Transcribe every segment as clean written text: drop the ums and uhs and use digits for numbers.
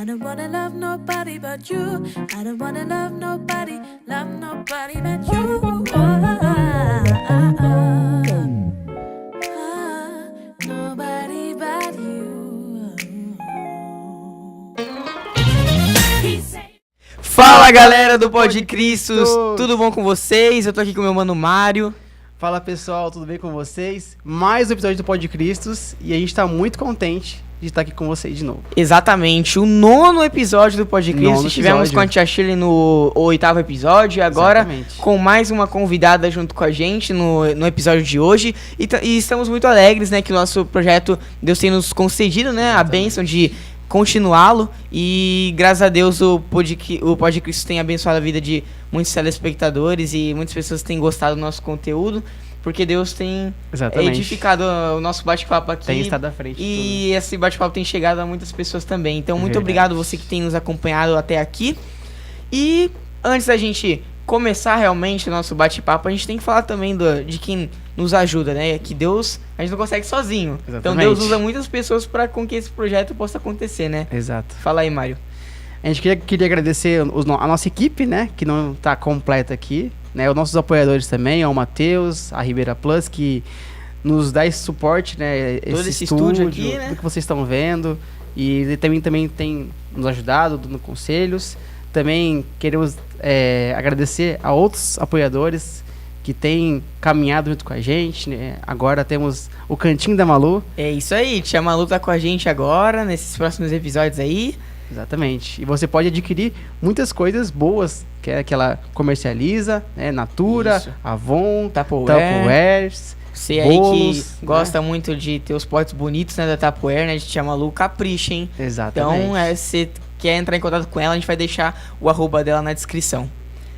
don't wanna love nobody but you. I don't wanna love nobody but you. Nobody but you. Fala galera do Pod Cristos, tudo bom com vocês? Eu tô aqui com o meu mano Mário. Fala pessoal, tudo bem com vocês? Mais um episódio do Pod Cristos e a gente tá muito contente de estar aqui com vocês de novo. Exatamente, o 9º episódio do Pod Cristos. Estivemos com a Tia Shirley no 8º episódio e agora com mais uma convidada junto com a gente no episódio de hoje. E estamos muito alegres, né, que o nosso projeto, Deus tem nos concedido, né, a bênção de continuá-lo, e graças a Deus o Pod Cristos tem abençoado a vida de muitos telespectadores e muitas pessoas têm gostado do nosso conteúdo, porque Deus tem edificado o nosso bate-papo aqui. Tem estado à frente. E esse bate-papo tem chegado a muitas pessoas também. Então, muito obrigado você que tem nos acompanhado até aqui. E antes da gente começar realmente o nosso bate-papo, a gente tem que falar também de quem nos ajuda, né? Que Deus, a gente não consegue sozinho. Exatamente. Então Deus usa muitas pessoas para com que esse projeto possa acontecer, né? Exato. Fala aí, Mário. A gente queria agradecer a nossa equipe, né? Que não está completa aqui, né? Os nossos apoiadores também, o Matheus, a Ribeira Plus, que nos dá esse suporte, né? Todo esse estúdio aqui, né? Tudo que vocês estão vendo. E ele também tem nos ajudado, dando conselhos. Também queremos agradecer a outros apoiadores que têm caminhado junto com a gente, né? Agora temos o Cantinho da Malu. É isso aí, Tia Malu tá com a gente agora, nesses próximos episódios aí. Exatamente. E você pode adquirir muitas coisas boas que ela comercializa, né? Natura, isso. Avon, Tupperwares. Você aí que gosta muito de ter os potes bonitos, né, da Tupperware, né, de Tia Malu, capricha, hein? Exatamente. Então, você quer entrar em contato com ela, a gente vai deixar o @, dela na descrição.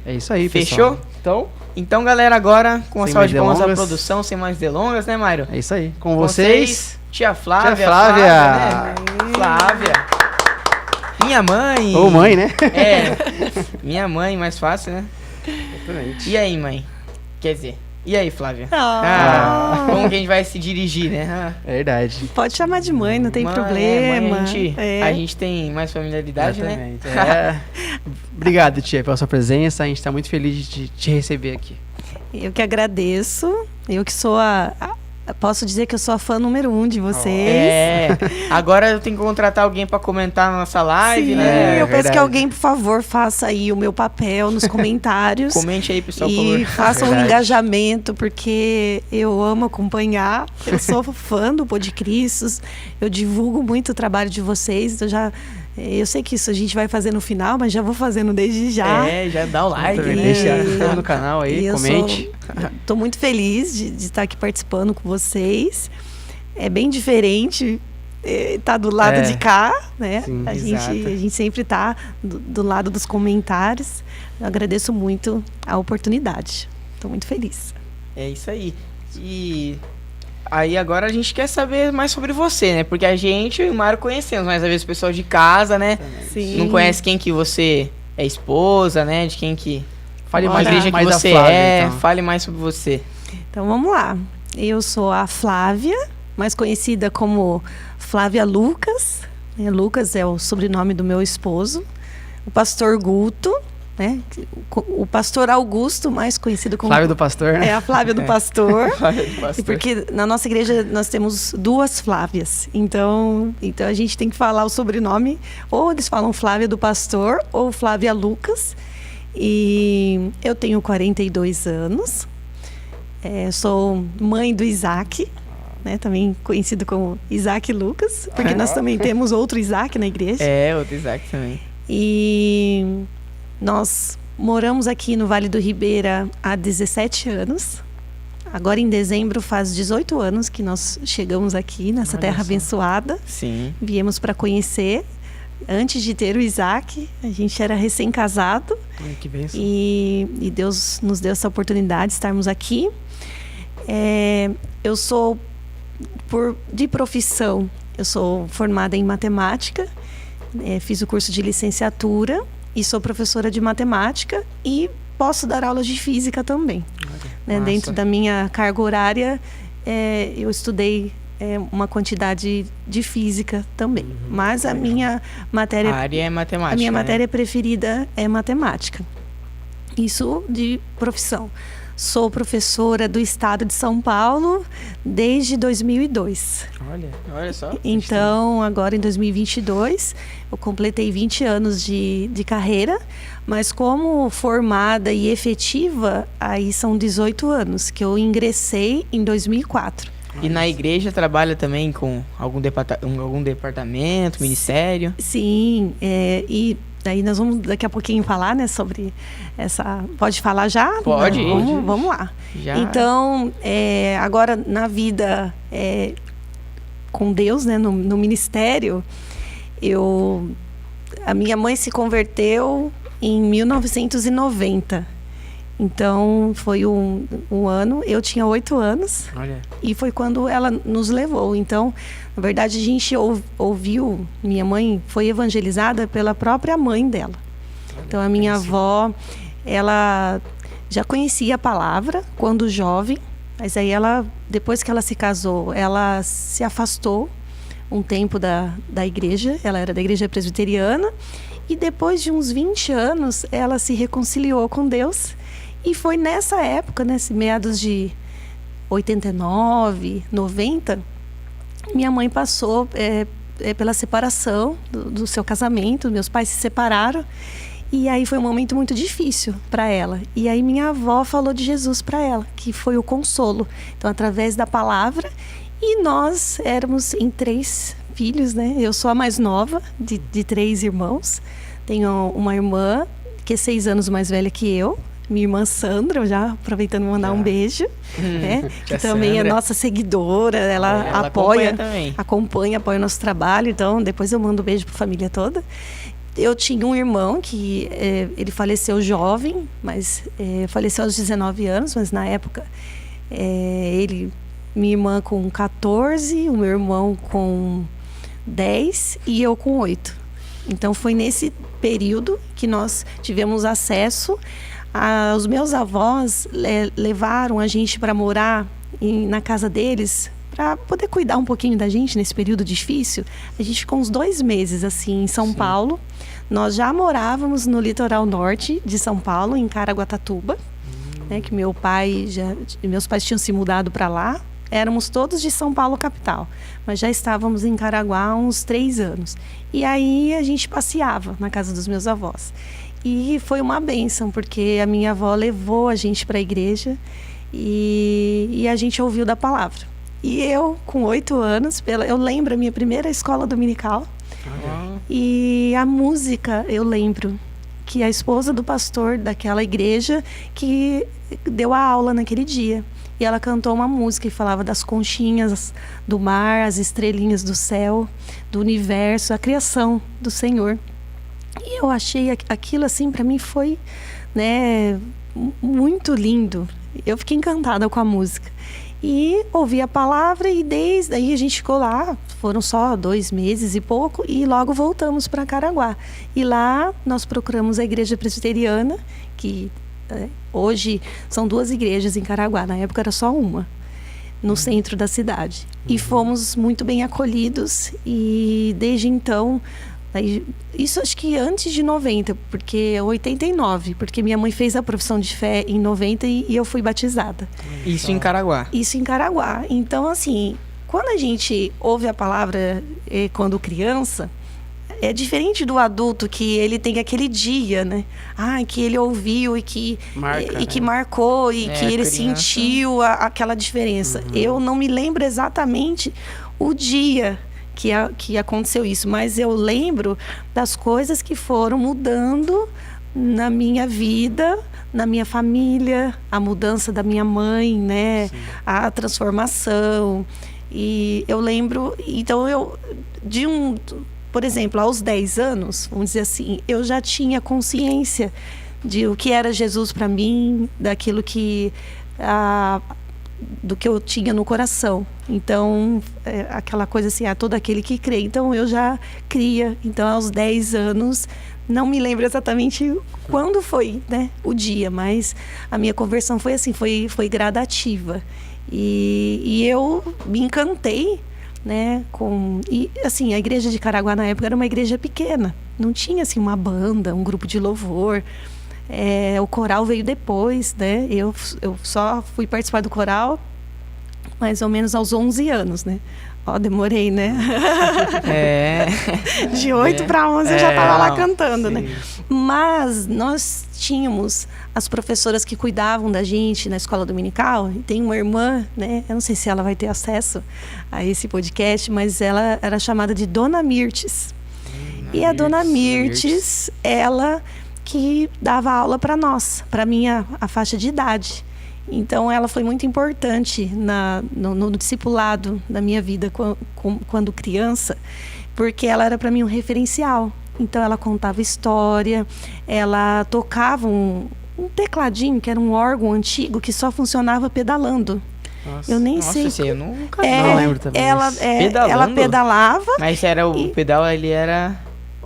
É isso aí, pessoal. Fechou? Então, galera, agora, com a salva de palmas da produção, sem mais delongas, né, Mário? É isso aí. Com vocês, Tia Flávia. Tia Flávia. Né? Flávia. Minha mãe. Ou mãe, né? Minha mãe, mais fácil, né? Exatamente. E aí, mãe? Quer dizer, e aí, Flávia? Como que a gente vai se dirigir, né? É verdade. Pode chamar de mãe, não tem problema. A gente tem mais familiaridade, exatamente, né? Obrigado, tia, pela sua presença. A gente está muito feliz de te receber aqui. Eu que agradeço. Eu que sou posso dizer que eu sou a fã número 1 de vocês. Agora eu tenho que contratar alguém para comentar na nossa live, sim, né? Eu peço que alguém, por favor, faça aí o meu papel nos comentários. Comente aí, pessoal, por favor. E façam um engajamento, porque eu amo acompanhar. Eu sou fã do Pod Cristos. Eu divulgo muito o trabalho de vocês. Então eu sei que isso a gente vai fazer no final, mas já vou fazendo desde já. Já dá o like. Deixa no canal aí, comente. Estou muito feliz de estar aqui participando com vocês. É bem diferente estar do lado de cá, né? Sim, a gente sempre está do lado dos comentários. Eu agradeço muito a oportunidade. Estou muito feliz. É isso aí. E aí agora a gente quer saber mais sobre você, né? Porque a gente e o Mário conhecemos, mas às vezes o pessoal de casa, né? Sim. Não conhece quem que você é esposa, né? De quem que... Fale mais da igreja que você Flávia, então. Fale mais sobre você. Então vamos lá. Eu sou a Flávia, mais conhecida como Flávia Lucas. Lucas é o sobrenome do meu esposo. O pastor Guto, né? O pastor Augusto, mais conhecido como... Flávia do Pastor, né? É a Flávia do Pastor. Flávia do Pastor. Porque na nossa igreja nós temos 2 Flávias. Então a gente tem que falar o sobrenome. Ou eles falam Flávia do Pastor ou Flávia Lucas. E eu tenho 42 anos. Sou mãe do Isaac, né? Também conhecido como Isaac Lucas. Porque nós também temos outro Isaac na igreja. Outro Isaac também. E nós moramos aqui no Vale do Ribeira há 17 anos. Agora em dezembro faz 18 anos que nós chegamos aqui nessa terra abençoada. Sim. Viemos para conhecer. Antes de ter o Isaac, a gente era recém-casado. Que bênção. E Deus nos deu essa oportunidade de estarmos aqui. Eu sou, de profissão, eu sou formada em matemática. Fiz o curso de licenciatura e sou professora de matemática e posso dar aulas de física também. Né? Dentro da minha carga horária, eu estudei uma quantidade de física também. Mas a minha matéria... A área é matemática. A minha matéria preferida é matemática. Isso de profissão. Sou professora do estado de São Paulo desde 2002. Olha só. Então, agora em 2022, eu completei 20 anos de carreira, mas como formada e efetiva, aí são 18 anos, que eu ingressei em 2004. E na igreja trabalha também com algum departamento, ministério? Sim, e daí nós vamos daqui a pouquinho falar, né, sobre essa... Pode falar já? Pode. Vamos lá. Já. Então, agora na vida com Deus, né, no ministério, a minha mãe se converteu em 1990. Então, foi um ano, eu tinha 8 anos. Olha. E foi quando ela nos levou. Então, na verdade, a gente ouviu, minha mãe foi evangelizada pela própria mãe dela. Então, a minha avó, ela já conhecia a palavra quando jovem, mas aí depois que ela se casou, ela se afastou um tempo da igreja, ela era da igreja presbiteriana, e depois de uns 20 anos, ela se reconciliou com Deus. E foi nessa época, nesse meados de 89, 90, minha mãe passou pela separação do seu casamento. Meus pais se separaram. E aí foi um momento muito difícil para ela. E aí minha avó falou de Jesus para ela, que foi o consolo. Então, através da palavra. E nós éramos em 3 filhos, né? Eu sou a mais nova de 3 irmãos. Tenho uma irmã que é 6 anos mais velha que eu. Minha irmã Sandra, já aproveitando mandar um beijo, né? Que também é nossa seguidora, ela apoia o nosso trabalho. Então, depois eu mando um beijo para a família toda. Eu tinha um irmão que ele faleceu jovem, mas faleceu aos 19 anos, mas na época minha irmã com 14, o meu irmão com 10 e eu com 8. Então, foi nesse período que nós tivemos acesso. Os meus avós levaram a gente para morar na casa deles, para poder cuidar um pouquinho da gente nesse período difícil. A gente ficou uns 2 meses assim em São Paulo. Nós já morávamos no litoral norte de São Paulo, em Caraguatatuba, né, que meus pais tinham se mudado para lá. Éramos todos de São Paulo capital, mas já estávamos em Caraguá há uns 3 anos. E aí a gente passeava na casa dos meus avós. E foi uma bênção, porque a minha avó levou a gente para a igreja e a gente ouviu da palavra. E eu, com 8 anos, eu lembro a minha primeira escola dominical. E a música, eu lembro que a esposa do pastor daquela igreja que deu a aula naquele dia. E ela cantou uma música e falava das conchinhas do mar, as estrelinhas do céu, do universo, a criação do Senhor. E eu achei aquilo assim, para mim foi, né, muito lindo. Eu fiquei encantada com a música. E ouvi a palavra e desde aí a gente ficou lá, foram só 2 meses e pouco, e logo voltamos para Caraguá. E lá nós procuramos a igreja presbiteriana, que hoje são 2 igrejas em Caraguá, na época era só uma, no centro da cidade. E fomos muito bem acolhidos e desde então... Isso acho que antes de 90, porque 89, porque minha mãe fez a profissão de fé em 90 e eu fui batizada. Isso em Caraguá? Isso em Caraguá. Então, assim, quando a gente ouve a palavra quando criança, é diferente do adulto que ele tem aquele dia, né? Que ele ouviu e que marcou e que ele sentiu aquela diferença. Eu não me lembro exatamente o dia que aconteceu isso, mas eu lembro das coisas que foram mudando na minha vida, na minha família, a mudança da minha mãe, né? Sim. A transformação. E eu lembro, então por exemplo, aos 10 anos, vamos dizer assim, eu já tinha consciência de o que era Jesus para mim, daquilo do que eu tinha no coração. Então, aquela coisa assim, todo aquele que crê. Então, eu já cria. Então, aos 10 anos, não me lembro exatamente quando foi, né, o dia, mas a minha conversão foi assim, foi gradativa. E eu me encantei né? E assim, a igreja de Caraguá na época era uma igreja pequena, não tinha assim uma banda, um grupo de louvor. O coral veio depois, né? Eu só fui participar do coral mais ou menos aos 11 anos, né? Demorei, né? De 8 para 11 eu já estava lá cantando, sim, né? Mas nós tínhamos as professoras que cuidavam da gente na escola dominical. E tem uma irmã, né? Eu não sei se ela vai ter acesso a esse podcast, mas ela era chamada de Dona Mirtes. E a Dona Mirtes, ela que dava aula para nós, para a faixa de idade. Então, ela foi muito importante no discipulado da minha vida quando criança, porque ela era para mim um referencial. Então, ela contava história, ela tocava um tecladinho, que era um órgão antigo, que só funcionava pedalando. Nossa, eu nem sei. Eu nunca não lembro também. Ela pedalava. Mas o pedal, ele era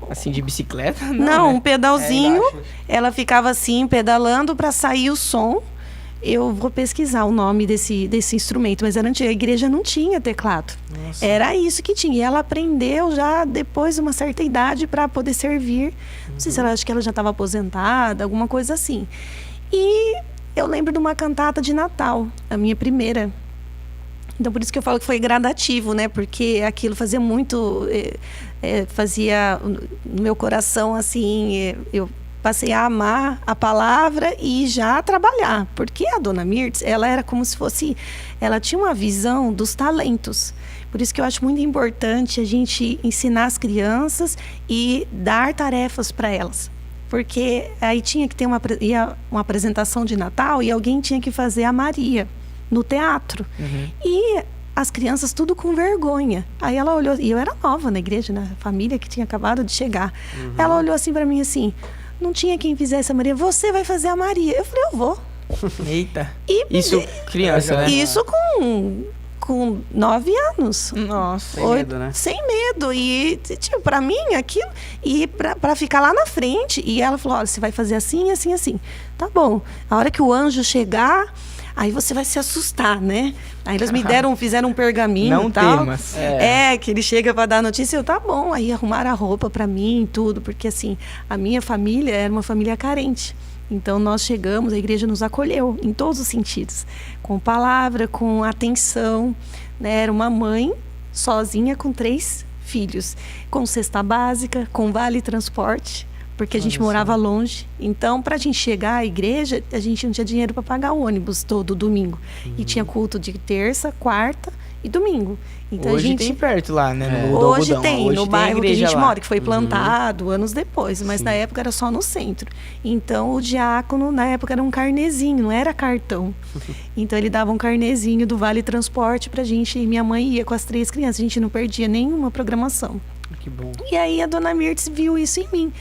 assim, de bicicleta? Não, né? Um pedalzinho. Ela ficava assim, pedalando para sair o som. Eu vou pesquisar o nome desse instrumento, mas era antigo. A igreja não tinha teclado. Nossa. Era isso que tinha. E ela aprendeu já depois de uma certa idade para poder servir. Não sei se ela acha que ela já estava aposentada, alguma coisa assim. E eu lembro de uma cantata de Natal, a minha primeira. Então, por isso que eu falo que foi gradativo, né? Porque aquilo fazia muito... fazia no meu coração, assim... eu passei a amar a palavra e já a trabalhar. Porque a Dona Mirtes, ela era como se fosse... Ela tinha uma visão dos talentos. Por isso que eu acho muito importante a gente ensinar as crianças e dar tarefas para elas. Porque aí tinha que ter uma apresentação de Natal e alguém tinha que fazer a Maria no teatro. Uhum. E as crianças tudo com vergonha. Aí ela olhou... E eu era nova na igreja, na família que tinha acabado de chegar. Uhum. Ela olhou assim para mim assim... Não tinha quem fizesse a Maria. Você vai fazer a Maria. Eu falei, eu vou. Eita. Isso criança, né? Isso com 9 anos. Nossa. Sem medo, né? Sem medo. E, tipo, pra mim, aquilo... E pra ficar lá na frente. E ela falou, olha, você vai fazer assim, assim, assim. Tá bom. A hora que o anjo chegar... Aí você vai se assustar, né? Aí eles fizeram um pergaminho não e tal. Temas. Que ele chega para dar notícia. Eu, tá bom. Aí arrumaram a roupa para mim e tudo. Porque, assim, a minha família era uma família carente. Então, nós chegamos, a igreja nos acolheu em todos os sentidos. Com palavra, com atenção. Né? Era uma mãe sozinha com 3 filhos. Com cesta básica, com vale transporte. Porque a gente morava longe. Então, para a gente chegar à igreja, a gente não tinha dinheiro para pagar o ônibus todo domingo. Uhum. E tinha culto de terça, quarta e domingo. Então, hoje tem perto lá, né? Hoje tem, no bairro que a gente mora, que foi plantado anos depois. Mas na época era só no centro. Então, o diácono, na época, era um carnezinho, não era cartão. Então, ele dava um carnezinho do Vale Transporte pra gente. E minha mãe ia com as 3 crianças. A gente não perdia nenhuma programação. Que bom. E aí a Dona Mirtes viu isso em mim.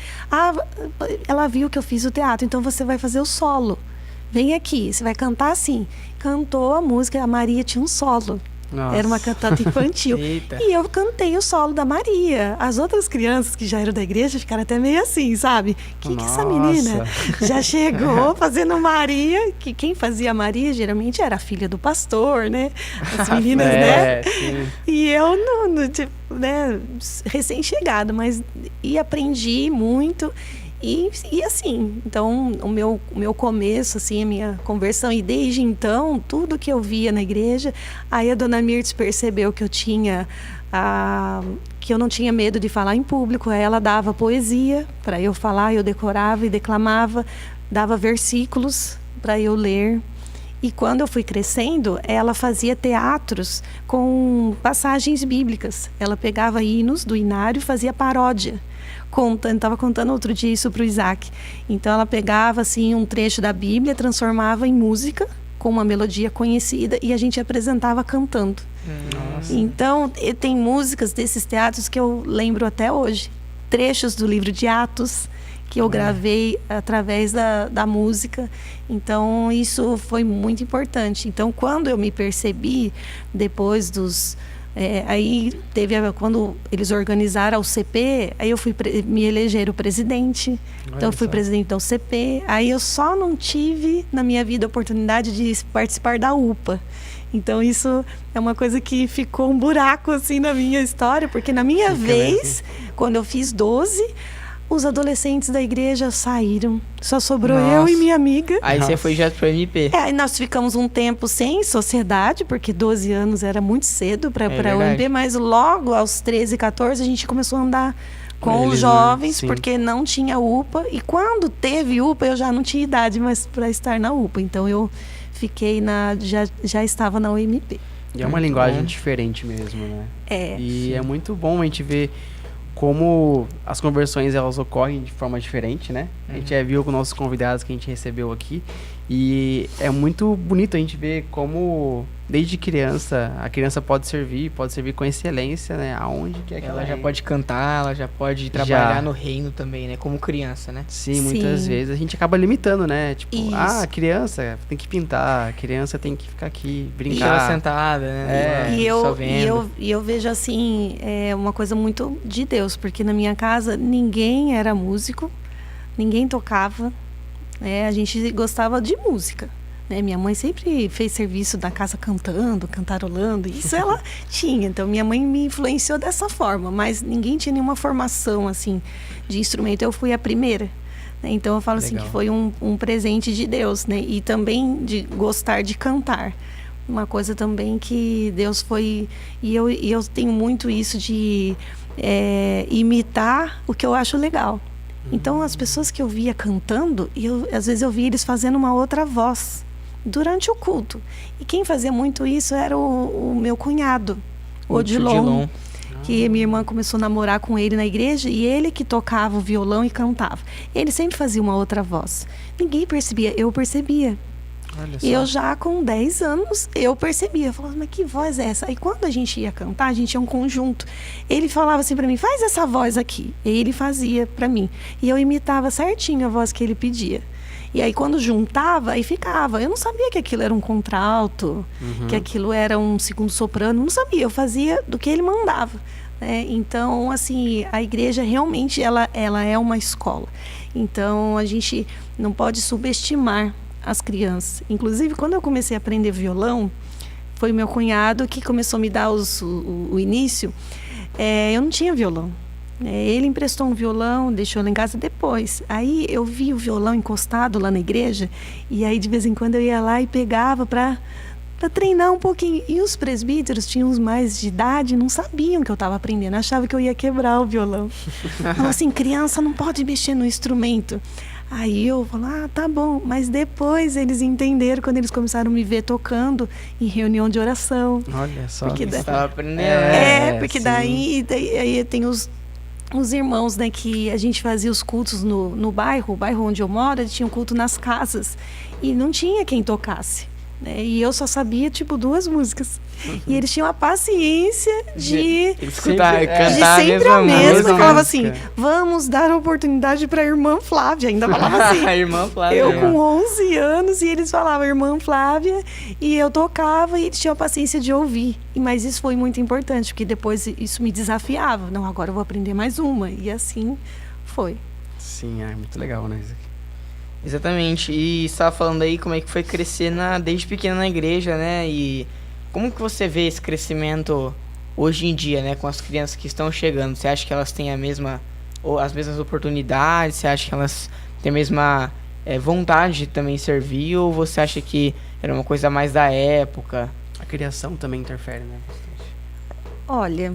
Ela viu que eu fiz o teatro, então você vai fazer o solo. Vem aqui, você vai cantar assim. Cantou a música, a Maria tinha um solo. Nossa. Era uma cantata infantil. E eu cantei o solo da Maria. As outras crianças que já eram da igreja ficaram até meio assim, sabe? Que essa menina já chegou fazendo Maria, que quem fazia Maria geralmente era a filha do pastor, né? As meninas, né? Sim. E eu, tipo, né, recém-chegada, mas aprendi muito. E assim, então o meu começo, assim, a minha conversão, e desde então, tudo que eu via na igreja, aí a Dona Mirtes percebeu que eu tinha, que eu não tinha medo de falar em público. Aí ela dava poesia para eu falar, eu decorava e declamava, dava versículos para eu ler. E quando eu fui crescendo, ela fazia teatros com passagens bíblicas. Ela pegava hinos do Inário e fazia paródia. Estava contando outro dia isso para o Isaac. Então ela pegava assim um trecho da Bíblia, transformava em música com uma melodia conhecida e a gente apresentava cantando. Nossa. Então tem músicas desses teatros que eu lembro até hoje, trechos do livro de Atos que eu gravei através da música. Então isso foi muito importante. Então quando eu me percebi depois dos Aí quando eles organizaram a UCP, aí eu me elegeram presidente. Então eu fui presidente da UCP. Aí eu só não tive na minha vida a oportunidade de participar da UPA. Então isso é uma coisa que ficou um buraco assim na minha história, porque na minha vez, quando eu fiz 12, os adolescentes da igreja saíram. Só sobrou eu e minha amiga. Aí você foi já pro MP. Aí nós ficamos um tempo sem sociedade, porque 12 anos era muito cedo para o MP, mas logo aos 13, 14 a gente começou a andar com os jovens, porque não tinha UPA. E quando teve UPA, eu já não tinha idade mais para estar na UPA. Então eu fiquei já estava na UMP. E é uma linguagem diferente mesmo, né? E é muito bom a gente ver como as conversões elas ocorrem de forma diferente, né? A gente já viu com nossos convidados que a gente recebeu aqui. E é muito bonito a gente ver como, desde criança, a criança pode servir com excelência, né? Aonde que é que ela já pode cantar, ela já pode trabalhar no reino também, né? Como criança, né? Sim, muitas vezes a gente acaba limitando, né? Tipo, criança tem que pintar, criança tem que ficar aqui, brincar. Ela sentada, né? E eu vejo assim, uma coisa muito de Deus, porque na minha casa ninguém era músico, ninguém tocava. A gente gostava de música. Minha mãe sempre fez serviço na casa cantando, cantarolando. Isso ela tinha. Então, minha mãe me influenciou dessa forma. Mas ninguém tinha nenhuma formação, assim, de instrumento. Eu fui a primeira. Então, eu falo assim que foi um presente de Deus. E também de gostar de cantar. Uma coisa também que Deus foi... E eu tenho muito isso de imitar o que eu acho legal. Então, as pessoas que eu via cantando, às vezes eu via eles fazendo uma outra voz durante o culto. E quem fazia muito isso era o meu cunhado, o Odilon, que minha irmã começou a namorar com ele na igreja, e ele que tocava o violão e cantava. Ele sempre fazia uma outra voz. Ninguém percebia, eu percebia. E eu já com 10 anos, eu percebia. Eu falava, mas que voz é essa? Aí quando a gente ia cantar, a gente ia um conjunto. Ele falava assim pra mim, faz essa voz aqui. E ele fazia pra mim. E eu imitava certinho a voz que ele pedia. E aí quando juntava, aí ficava. Eu não sabia que aquilo era um contralto, que aquilo era um segundo soprano. Não sabia, eu fazia do que ele mandava. Então, assim, a igreja realmente, ela é uma escola. Então, a gente não pode subestimar as crianças. Inclusive, quando eu comecei a aprender violão, foi meu cunhado que começou a me dar o início. Eu não tinha violão. Ele emprestou um violão, deixou lá em casa depois. Aí eu vi o violão encostado lá na igreja, e aí de vez em quando eu ia lá e pegava para treinar um pouquinho. E os presbíteros tinham uns mais de idade, não sabiam que eu estava aprendendo, achavam que eu ia quebrar o violão. Então, assim, criança não pode mexer no instrumento. Aí eu falo, tá bom. Mas depois eles entenderam quando eles começaram a me ver tocando em reunião de oração. Olha só, porque você estava aprendendo. Porque daí tem os irmãos, né, que a gente fazia os cultos no bairro. O bairro onde eu moro, tinha um culto nas casas. E não tinha quem tocasse. E eu só sabia, 2 músicas. E eles tinham a paciência de escutar, cantar sempre a mesma. Falava assim, vamos dar a oportunidade para a irmã Flávia. Ainda falava assim. A irmã Flávia. Eu com 11 anos, e eles falavam irmã Flávia. E eu tocava, e eles tinham a paciência de ouvir. Mas isso foi muito importante, porque depois isso me desafiava. Não, agora eu vou aprender mais uma. E assim foi. Sim, é muito legal, né? Exatamente. E você estava falando aí como é que foi crescer desde pequena na igreja, né? E como que você vê esse crescimento hoje em dia, né? Com as crianças que estão chegando. Você acha que elas têm as mesmas oportunidades? Você acha que elas têm a mesma vontade de também servir? Ou você acha que era uma coisa mais da época? A criação também interfere, né? Olha,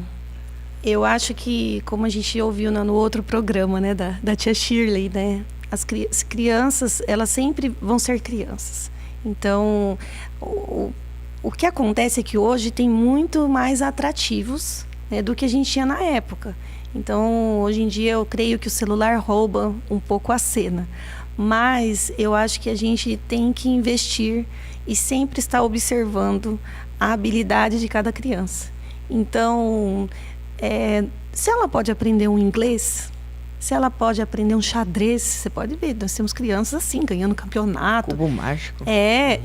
eu acho que, como a gente ouviu no outro programa, né? Da tia Shirley, né? As crianças, elas sempre vão ser crianças. Então, o que acontece é que hoje tem muito mais atrativos, né, do que a gente tinha na época. Então, hoje em dia, eu creio que o celular rouba um pouco a cena. Mas eu acho que a gente tem que investir e sempre estar observando a habilidade de cada criança. Então, se ela pode aprender um inglês, se ela pode aprender um xadrez, você pode ver, nós temos crianças assim, ganhando campeonato. Cubo mágico.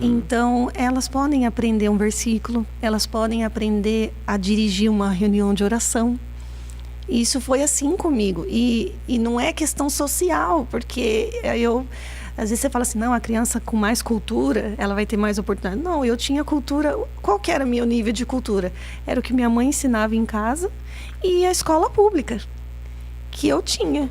Então elas podem aprender um versículo, elas podem aprender a dirigir uma reunião de oração. Isso foi assim comigo. E não é questão social, porque às vezes você fala assim, não, a criança com mais cultura, ela vai ter mais oportunidade. Não, eu tinha cultura. Qual que era o meu nível de cultura? Era o que minha mãe ensinava em casa e a escola pública que eu tinha.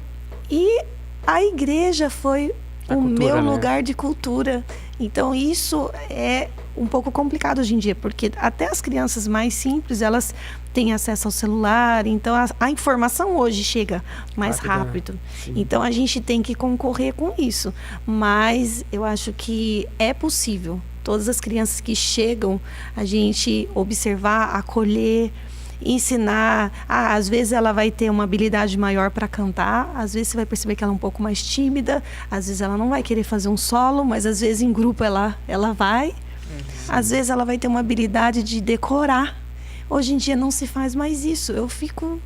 E a igreja foi o meu lugar de cultura. Então isso é um pouco complicado hoje em dia, porque até as crianças mais simples, elas têm acesso ao celular, então a informação hoje chega mais rápido. Então a gente tem que concorrer com isso. Mas eu acho que é possível. Todas as crianças que chegam, a gente observar, acolher, ensinar. Às vezes ela vai ter uma habilidade maior para cantar, às vezes você vai perceber que ela é um pouco mais tímida, às vezes ela não vai querer fazer um solo, mas às vezes em grupo ela vai. Às vezes ela vai ter uma habilidade de decorar. Hoje em dia não se faz mais isso. Eu fico,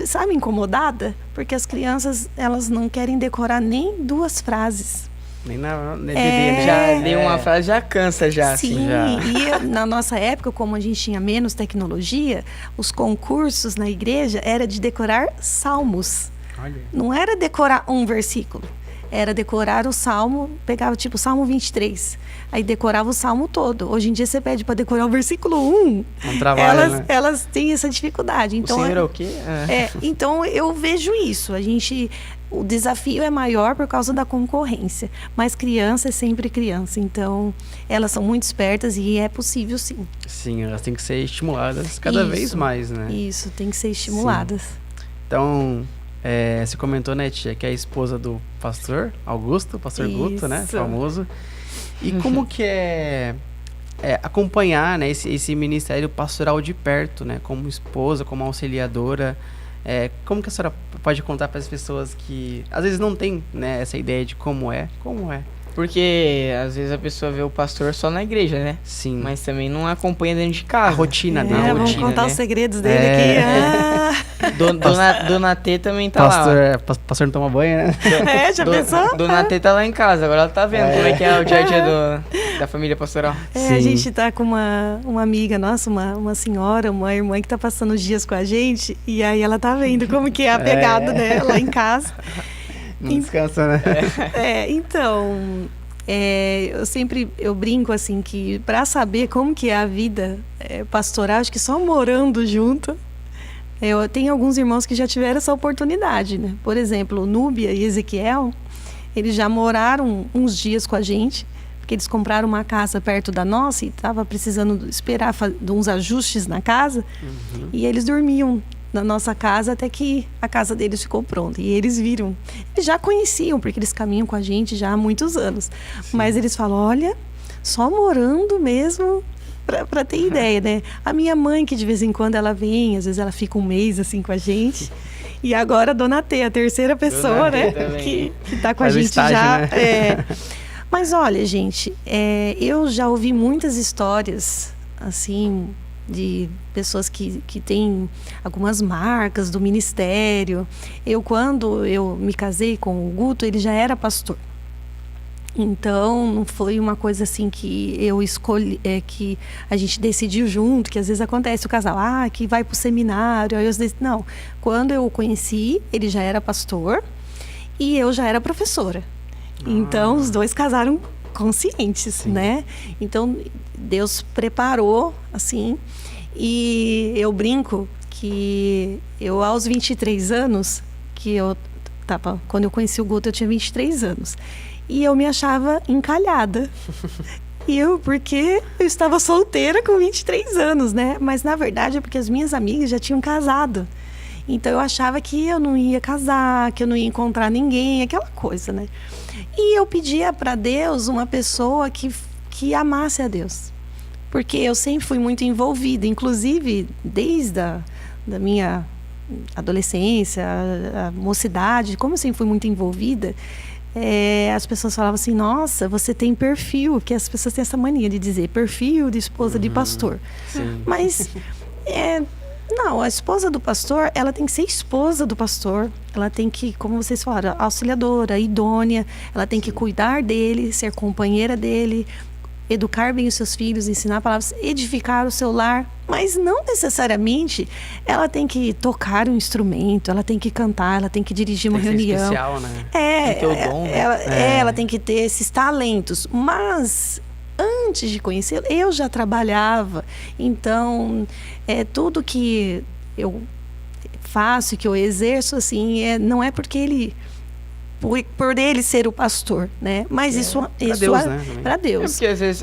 sabe, incomodada, porque as crianças, elas não querem decorar nem 2 frases. Nem na DD, né? Já lê uma frase, já cansa já. Sim, assim, já. E na nossa época, como a gente tinha menos tecnologia, os concursos na igreja era de decorar salmos. Olha. Não era decorar um versículo. Era decorar o salmo, pegava tipo o Salmo 23, aí decorava o salmo todo. Hoje em dia você pede para decorar o versículo 1. Um trabalho, né? Elas têm essa dificuldade. Então, o senhor é o quê? Então eu vejo isso. O desafio é maior por causa da concorrência. Mas criança é sempre criança. Então, elas são muito espertas e é possível sim. Sim, elas têm que ser estimuladas cada vez mais, né? Isso, tem que ser estimuladas. Sim. Então, você comentou, né, tia, que é a esposa do pastor Augusto, pastor Guto, né, famoso. E como que é acompanhar, né, esse ministério pastoral de perto, né, como esposa, como auxiliadora? Como que a senhora pode contar para as pessoas que às vezes não tem, né, essa ideia de como é? Porque às vezes a pessoa vê o pastor só na igreja, né? Sim. Mas também não acompanha dentro de casa. A rotina dele. Vamos contar os segredos dele aqui. Dona T também tá lá. Pastor não toma banho, né? Já pensou? Dona T tá lá em casa, agora ela tá vendo como é que é o dia a dia da família pastoral. A gente tá com uma amiga nossa, uma senhora, uma irmã que tá passando os dias com a gente, e aí ela tá vendo como que é a pegada, né, lá em casa. Não descansa, né? Então, eu brinco assim que para saber como que é a vida pastoral, acho que só morando junto. Eu tenho alguns irmãos que já tiveram essa oportunidade, né? Por exemplo, Núbia e Ezequiel, eles já moraram uns dias com a gente, porque eles compraram uma casa perto da nossa e estava precisando esperar de uns ajustes na casa, e eles dormiam na nossa casa até que a casa deles ficou pronta. E eles viram. Eles já conheciam, porque eles caminham com a gente já há muitos anos. Sim. Mas eles falam, olha, só morando mesmo, para ter ideia, né? A minha mãe, que de vez em quando ela vem, às vezes ela fica um mês assim com a gente. E agora a Dona T, a terceira pessoa, né? Que tá com a gente estágio, já. Né? Mas olha, gente, eu já ouvi muitas histórias, assim, de pessoas que têm algumas marcas do ministério. Quando eu me casei com o Guto, ele já era pastor. Então, não foi uma coisa assim que eu escolhi, que a gente decidiu junto, que às vezes acontece o casal, que vai para o seminário. Aí não, quando eu o conheci, ele já era pastor e eu já era professora. Então, os dois casaram conscientes, sim, né? Então, Deus preparou, assim, e eu brinco que eu, aos 23 anos, quando eu conheci o Guto, eu tinha 23 anos, e eu me achava encalhada. Porque eu estava solteira com 23 anos, né? Mas, na verdade, é porque as minhas amigas já tinham casado. Então, eu achava que eu não ia casar, que eu não ia encontrar ninguém, aquela coisa, né? E eu pedia para Deus uma pessoa que amasse a Deus. Porque eu sempre fui muito envolvida, inclusive desde da minha adolescência, a mocidade, como eu sempre fui muito envolvida, as pessoas falavam assim, nossa, você tem perfil, porque as pessoas têm essa mania de dizer perfil de esposa de pastor. Sim. Mas Não, a esposa do pastor, ela tem que ser esposa do pastor. Ela tem que, como vocês falaram, auxiliadora, idônea. Ela tem que cuidar dele, ser companheira dele, educar bem os seus filhos, ensinar palavras, edificar o seu lar. Mas não necessariamente ela tem que tocar um instrumento, ela tem que cantar, ela tem que dirigir uma reunião. Especial, né? Tem que ter o dom, né? Ela tem que ter esses talentos. Mas antes de conhecê-lo, eu já trabalhava. Então, tudo que eu faço, que eu exerço, assim, não é porque ele... Por ele ser o pastor, né? Mas isso para Deus, né? Para Deus. Porque às vezes,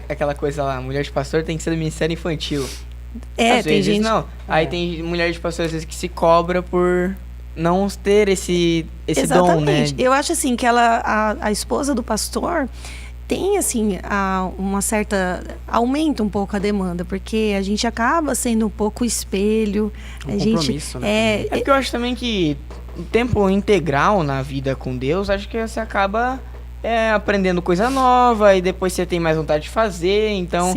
aquela coisa lá, mulher de pastor tem que ser do ministério infantil. Às tem vezes, gente... não. Aí tem mulher de pastor, às vezes, que se cobra por não ter esse dom, né? Eu acho assim, que a esposa do pastor tem, assim, uma certa... Aumenta um pouco a demanda, porque a gente acaba sendo um pouco espelho. Compromisso, né? É porque eu acho também que o tempo integral na vida com Deus, acho que você acaba aprendendo coisa nova e depois você tem mais vontade de fazer. Então,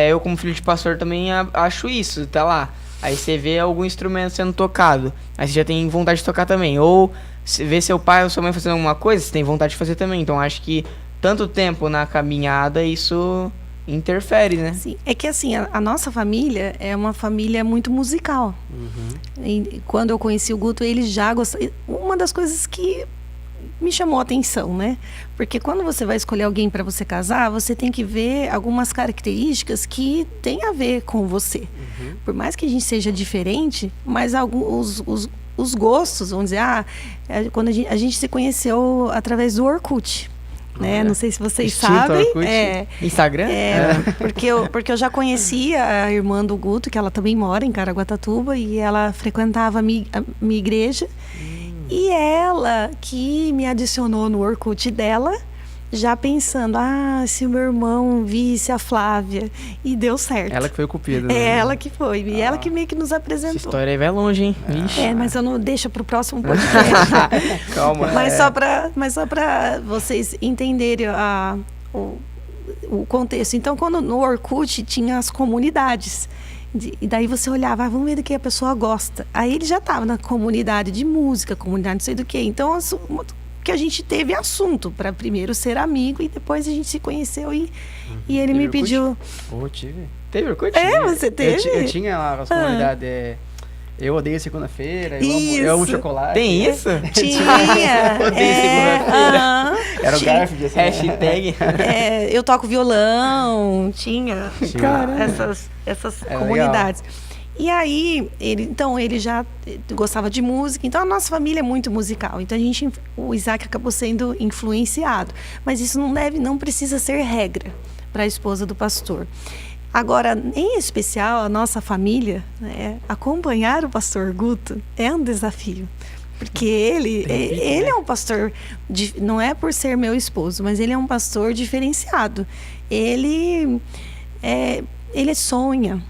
eu como filho de pastor também acho isso, tá lá. Aí você vê algum instrumento sendo tocado, aí você já tem vontade de tocar também. Ou você vê seu pai ou sua mãe fazendo alguma coisa, você tem vontade de fazer também. Então, acho que tanto tempo na caminhada, isso interfere, né? Sim, é que assim, a nossa família é uma família muito musical. E quando eu conheci o Guto, ele já gostava. Uma das coisas que me chamou a atenção, né? Porque quando você vai escolher alguém para você casar, você tem que ver algumas características que têm a ver com você. Por mais que a gente seja diferente, mas os gostos, vamos dizer, quando a gente se conheceu através do Orkut. Né? Não sei se vocês sabem. Instagram? Porque eu já conhecia a irmã do Guto, que ela também mora em Caraguatatuba, e ela frequentava a minha igreja. E ela que me adicionou no Orkut dela, já pensando, se o meu irmão visse a Flávia. E deu certo. Ela que foi o cupido, né? Ela que foi. E ela que meio que nos apresentou. Essa história aí vai longe, hein? Mas eu não deixo pro próximo podcast. Calma. Mas só pra vocês entenderem o contexto. Então, quando no Orkut tinha as comunidades. E daí você olhava, vamos ver do que a pessoa gosta. Aí ele já estava na comunidade de música, comunidade não sei do que. Então, que a gente teve assunto para primeiro ser amigo e depois a gente se conheceu e ele me pediu... Pô, tive. Teve Orkut? Você teve? Eu tinha lá as comunidades... Eu odeio segunda-feira, eu amo chocolate. Tem isso? Tinha. Odeio segunda-feira. Era o Garfield, assim. Hashtag. Eu toco violão. Tinha. Essas comunidades. Legal. E aí, ele já gostava de música. Então, a nossa família é muito musical. Então, o Isaac acabou sendo influenciado. Mas isso não precisa ser regra para a esposa do pastor. Agora, em especial, a nossa família, né, acompanhar o pastor Guto é um desafio. Porque ele é um pastor, não é por ser meu esposo, mas ele é um pastor diferenciado. Ele sonha,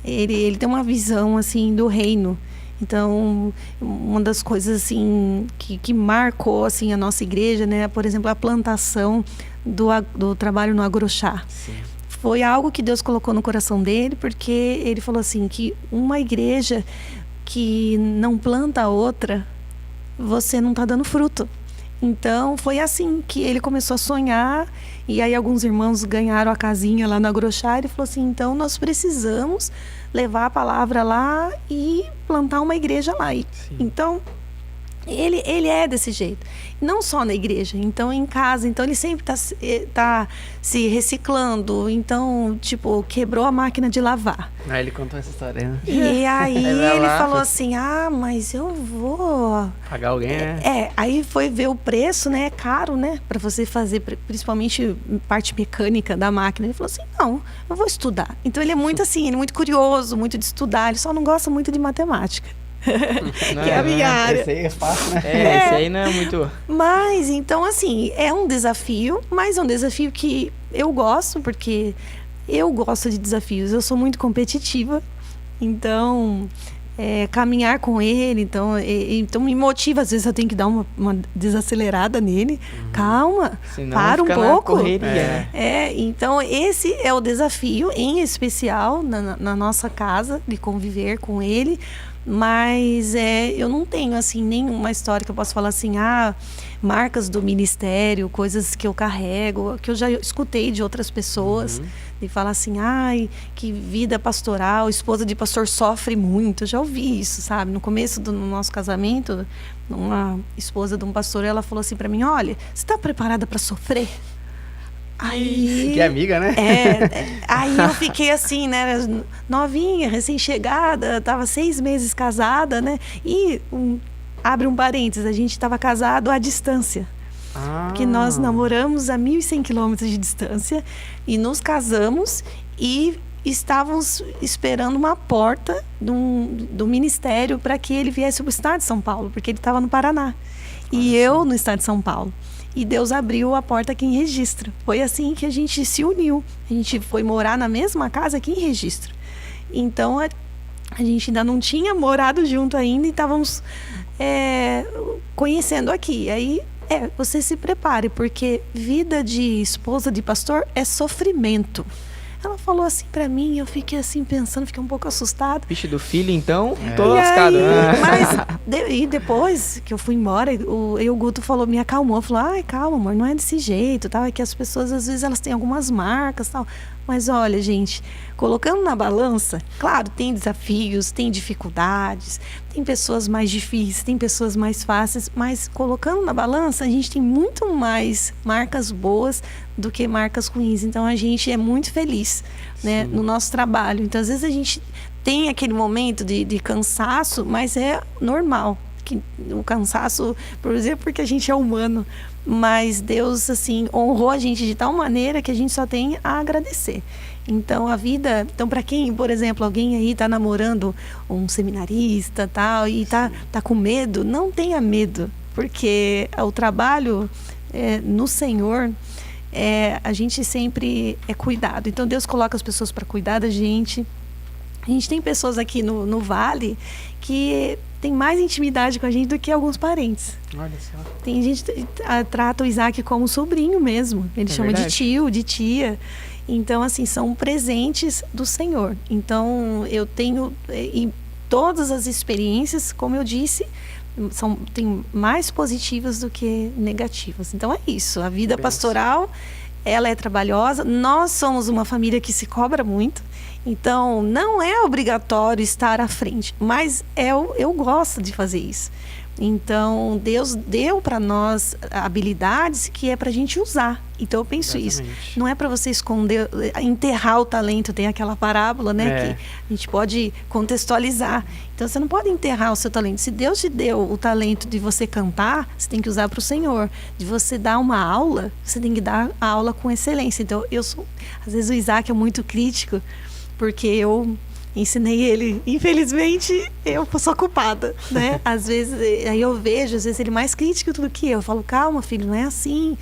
ele tem uma visão assim do reino. Então, uma das coisas assim que marcou assim a nossa igreja, né, por exemplo, a plantação do trabalho no Agrochá. Sim. Foi algo que Deus colocou no coração dele, porque ele falou assim, que uma igreja que não planta a outra, você não está dando fruto. Então, foi assim que ele começou a sonhar, e aí alguns irmãos ganharam a casinha lá no Agrochá, e ele falou assim, então nós precisamos levar a palavra lá e plantar uma igreja lá. Então, ele é desse jeito. Não só na igreja, então em casa. Então ele sempre tá se reciclando. Então, tipo, quebrou a máquina de lavar. Aí ele contou essa história, né? E aí ele falou assim, mas eu vou... Pagar alguém, né? Aí foi ver o preço, né? É caro, né? Pra você fazer, principalmente parte mecânica da máquina. Ele falou assim, não, eu vou estudar. Então ele é muito assim, ele é muito curioso, muito de estudar. Ele só não gosta muito de matemática. Que é a minha área. Esse aí é fácil, né? Esse aí não é muito... Mas, então, assim, é um desafio, mas é um desafio que eu gosto, porque eu gosto de desafios. Eu sou muito competitiva, então caminhar com ele, então me motiva. Às vezes eu tenho que dar uma desacelerada nele. Calma, senão para um pouco. Então esse é o desafio, em especial na nossa casa, de conviver com ele. Mas eu não tenho assim nenhuma história que eu possa falar assim, marcas do ministério, coisas que eu carrego, que eu já escutei de outras pessoas, de falar assim, que vida pastoral, esposa de pastor sofre muito. Eu já ouvi isso, sabe? No começo do nosso casamento, uma esposa de um pastor, ela falou assim para mim, olha, você está preparada para sofrer? Aí, que amiga, né? Aí eu fiquei assim, né? Novinha, recém-chegada, tava 6 meses casada, né? E, abre um parênteses, a gente estava casado à distância. Porque nós namoramos a 1.100 quilômetros de distância e nos casamos e estávamos esperando uma porta do ministério para que ele viesse para o estado de São Paulo, porque ele estava no Paraná. E eu no estado de São Paulo. E Deus abriu a porta aqui em Registro. Foi assim que a gente se uniu. A gente foi morar na mesma casa aqui em Registro. Então, a gente ainda não tinha morado junto ainda e estávamos conhecendo aqui. Aí, você se prepare, porque vida de esposa de pastor é sofrimento. Ela falou assim pra mim, eu fiquei assim pensando, fiquei um pouco assustada. Bicho do filho, então, tô lascado. E depois que eu fui embora, o Guto falou, me acalmou, falou, calma, amor, não é desse jeito, tal. É que as pessoas, às vezes, elas têm algumas marcas, tal. Mas olha, gente, colocando na balança, claro, tem desafios, tem dificuldades, tem pessoas mais difíceis, tem pessoas mais fáceis, mas colocando na balança, a gente tem muito mais marcas boas do que marcas ruins. Então, a gente é muito feliz, né, no nosso trabalho. Então, às vezes, a gente tem aquele momento de cansaço, mas é normal. O cansaço, por exemplo, porque a gente é humano. Mas Deus, assim, honrou a gente de tal maneira que a gente só tem a agradecer. Então, a vida... Então, para quem, por exemplo, alguém aí está namorando um seminarista, tal, e tá com medo, não tenha medo. Porque o trabalho no Senhor, a gente sempre é cuidado. Então, Deus coloca as pessoas para cuidar da gente. A gente tem pessoas aqui no Vale que tem mais intimidade com a gente do que alguns parentes. Olha só. Tem gente que trata o Isaac como sobrinho mesmo. Ele chama verdade. de tio, de tia. Então, assim, são presentes do Senhor. Então, eu tenho... E todas as experiências, como eu disse, tem mais positivas do que negativas. Então, é isso. A vida pastoral, ela é trabalhosa. Nós somos uma família que se cobra muito. Então, não é obrigatório estar à frente, mas eu gosto de fazer isso. Então, Deus deu para nós habilidades que é para a gente usar. Então, eu penso isso. Não é para você esconder, enterrar o talento. Tem aquela parábola, né? Que a gente pode contextualizar. Então, você não pode enterrar o seu talento. Se Deus te deu o talento de você cantar, você tem que usar para o Senhor. De você dar uma aula, você tem que dar a aula com excelência. Então, às vezes o Isaac é muito crítico, porque eu ensinei ele. Infelizmente, eu sou culpada, né? Às vezes, aí eu vejo, às vezes ele mais crítico do que eu. Eu falo, calma, filho, não é assim.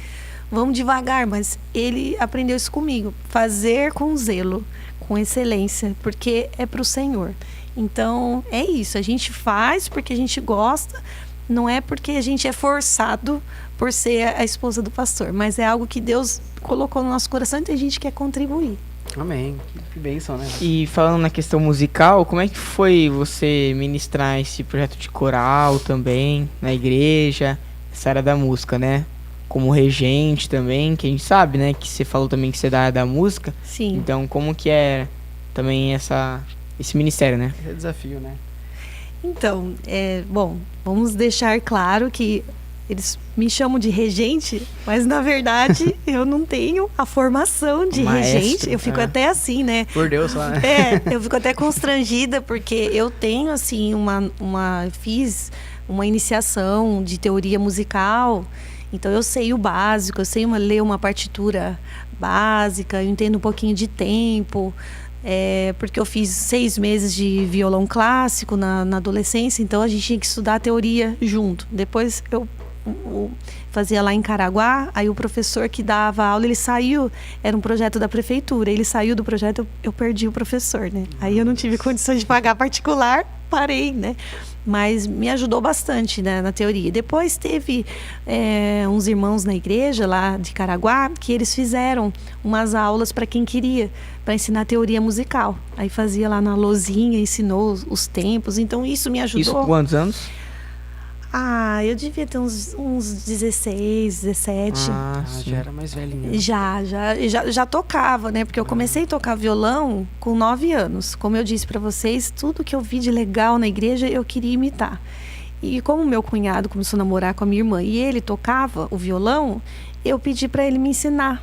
Vamos devagar. Mas ele aprendeu isso comigo. Fazer com zelo, com excelência, porque é para o Senhor. Então, é isso. A gente faz porque a gente gosta. Não é porque a gente é forçado por ser a esposa do pastor. Mas é algo que Deus colocou no nosso coração e a gente quer contribuir. Amém. Que bênção, né? E falando na questão musical, como é que foi você ministrar esse projeto de coral também, na igreja, essa área da música, né? Como regente também, que a gente sabe, né? Que você falou também que você é da área da música. Sim. Então, como que é também esse ministério, né? É desafio, né? Então, bom, vamos deixar claro que eles me chamam de regente, mas na verdade eu não tenho a formação de regente. Eu fico até assim, né? Por Deus, lá, né? Eu fico até constrangida, porque eu tenho, assim, fiz uma iniciação de teoria musical. Então eu sei o básico, eu sei ler uma partitura básica, eu entendo um pouquinho de tempo. Porque eu fiz 6 meses de violão clássico na adolescência, então a gente tinha que estudar a teoria junto. Depois eu fazia lá em Caraguá, aí o professor que dava aula, ele saiu, era um projeto da prefeitura, ele saiu do projeto, eu perdi o professor, né? Aí eu não tive condições de pagar particular, parei, né? Mas me ajudou bastante, né, na teoria. Depois teve uns irmãos na igreja lá de Caraguá que eles fizeram umas aulas para quem queria, para ensinar teoria musical. Aí fazia lá na lousinha, ensinou os tempos. Então isso me ajudou. Isso com quantos anos? Eu devia ter uns 16, 17. Já era mais velhinha. Já tocava, né? Porque eu comecei a tocar violão com 9 anos. Como eu disse para vocês, tudo que eu vi de legal na igreja eu queria imitar. E como meu cunhado começou a namorar com a minha irmã e ele tocava o violão, eu pedi para ele me ensinar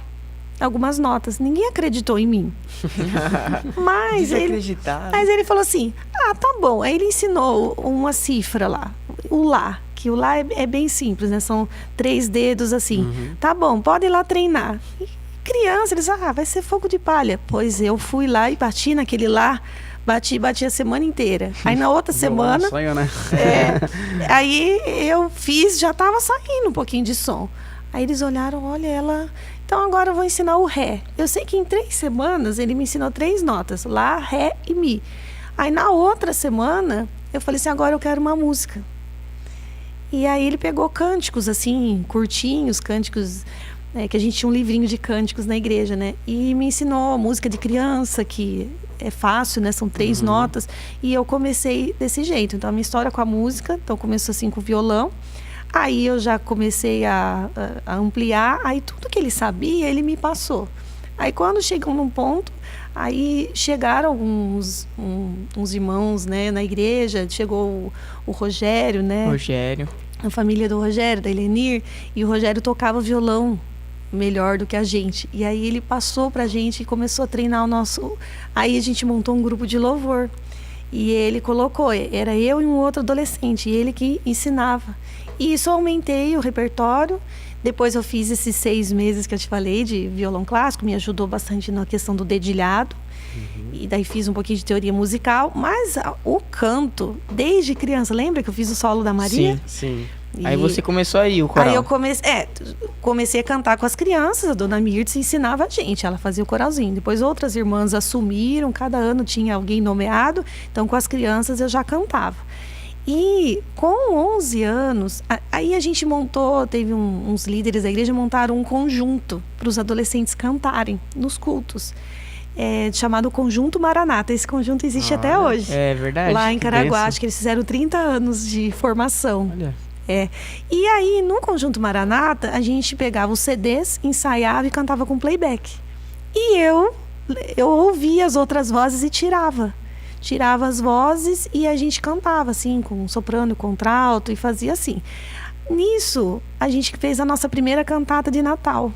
algumas notas. Ninguém acreditou em mim. Mas ele falou assim, tá bom. Aí ele ensinou uma cifra lá, o Lá. Que o Lá é bem simples, né? São 3 dedos assim. Tá bom, pode ir lá treinar. E criança, eles, vai ser fogo de palha. Pois eu fui lá e bati naquele Lá. Bati a semana inteira. Aí na outra semana... sonho, né? Aí eu fiz, já tava saindo um pouquinho de som. Aí eles olharam, olha ela... Então agora eu vou ensinar o Ré. Eu sei que em 3 semanas ele me ensinou 3 notas. Lá, Ré e Mi. Aí na outra semana eu falei assim, agora eu quero uma música. E aí ele pegou cânticos assim, curtinhos, cânticos... que a gente tinha um livrinho de cânticos na igreja, né? E me ensinou música de criança, que é fácil, né? São 3 notas. E eu comecei desse jeito. Então a minha história com a música, então começou assim com o violão. Aí eu já comecei a ampliar, aí tudo que ele sabia, ele me passou. Aí quando chegou num ponto, aí chegaram uns irmãos, né, na igreja, chegou o Rogério, né? Rogério. A família do Rogério, da Elenir, e o Rogério tocava violão melhor do que a gente. E aí ele passou pra gente e começou a treinar o nosso... Aí a gente montou um grupo de louvor. E ele colocou, era eu e um outro adolescente, e ele que ensinava. E isso eu aumentei o repertório. Depois eu fiz esses 6 meses que eu te falei de violão clássico, me ajudou bastante na questão do dedilhado. E daí fiz um pouquinho de teoria musical, mas o canto, desde criança, lembra que eu fiz o solo da Maria? Sim. Aí você começou aí o coral. Aí eu comecei a cantar com as crianças, a dona Mirtz ensinava a gente, ela fazia o coralzinho. Depois outras irmãs assumiram, cada ano tinha alguém nomeado, então com as crianças eu já cantava. E com 11 anos, aí a gente montou, teve uns líderes da igreja montaram um conjunto para os adolescentes cantarem nos cultos. Chamado Conjunto Maranata. Esse conjunto existe até hoje. É verdade. Lá em Caraguá, acho que eles fizeram 30 anos de formação. Olha. E aí, no Conjunto Maranata, a gente pegava os CDs, ensaiava e cantava com playback. E eu ouvia as outras vozes e tirava as vozes e a gente cantava assim, com soprano, contralto e fazia assim. Nisso, a gente fez a nossa primeira cantata de Natal,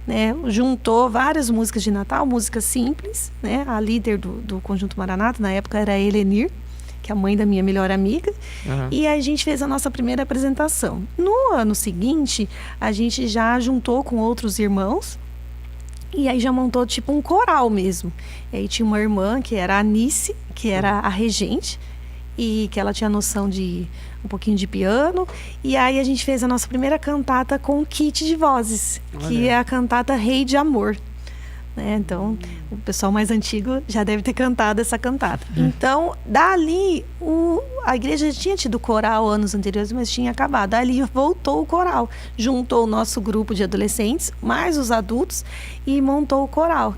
né? Juntou várias músicas de Natal, músicas simples, né? A líder do Conjunto Maranata, na época, era a Elenir, que é a mãe da minha melhor amiga. E a gente fez a nossa primeira apresentação. No ano seguinte, a gente já juntou com outros irmãos, e aí já montou tipo um coral mesmo. E aí tinha uma irmã que era a Anice, que era a regente, e que ela tinha noção de um pouquinho de piano. E aí a gente fez a nossa primeira cantata com um kit de vozes, que é a cantata Rei de Amor. Né? Então, o pessoal mais antigo já deve ter cantado essa cantata. Então, dali, a igreja já tinha tido coral anos anteriores, mas tinha acabado. Dali voltou o coral. Juntou o nosso grupo de adolescentes, mais os adultos, e montou o coral.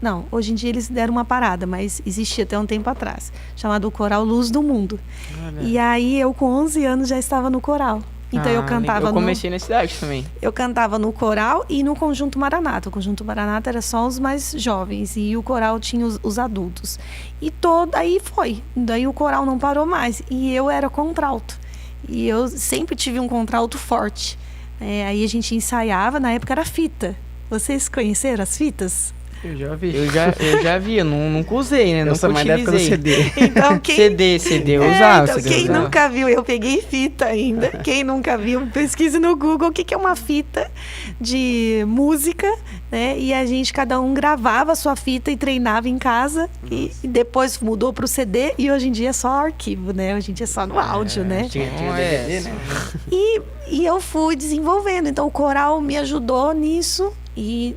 Não, hoje em dia eles deram uma parada, mas existia até um tempo atrás, chamado Coral Luz do Mundo. E aí, eu com 11 anos já estava no coral. Então eu cantava Eu comecei nessa idade também. Eu cantava no coral e no Conjunto Maranata. O Conjunto Maranata era só os mais jovens e o coral tinha os adultos. E aí foi. Daí o coral não parou mais. E eu era contralto. E eu sempre tive um contralto forte. Aí a gente ensaiava, na época era fita. Vocês conheceram as fitas? Eu já vi. Eu já vi, eu nunca usei, né? Nossa, nunca mas utilizei. da época do CD. Então, CD, eu usava. Então, quem nunca viu, eu peguei fita ainda. Quem nunca viu, pesquise no Google o que é uma fita de música, né? E a gente, cada um gravava a sua fita e treinava em casa. E depois mudou para o CD e hoje em dia é só arquivo, né? Hoje em dia é só no áudio, né? Tinha DVD, né? E eu fui desenvolvendo. Então, o coral me ajudou nisso. E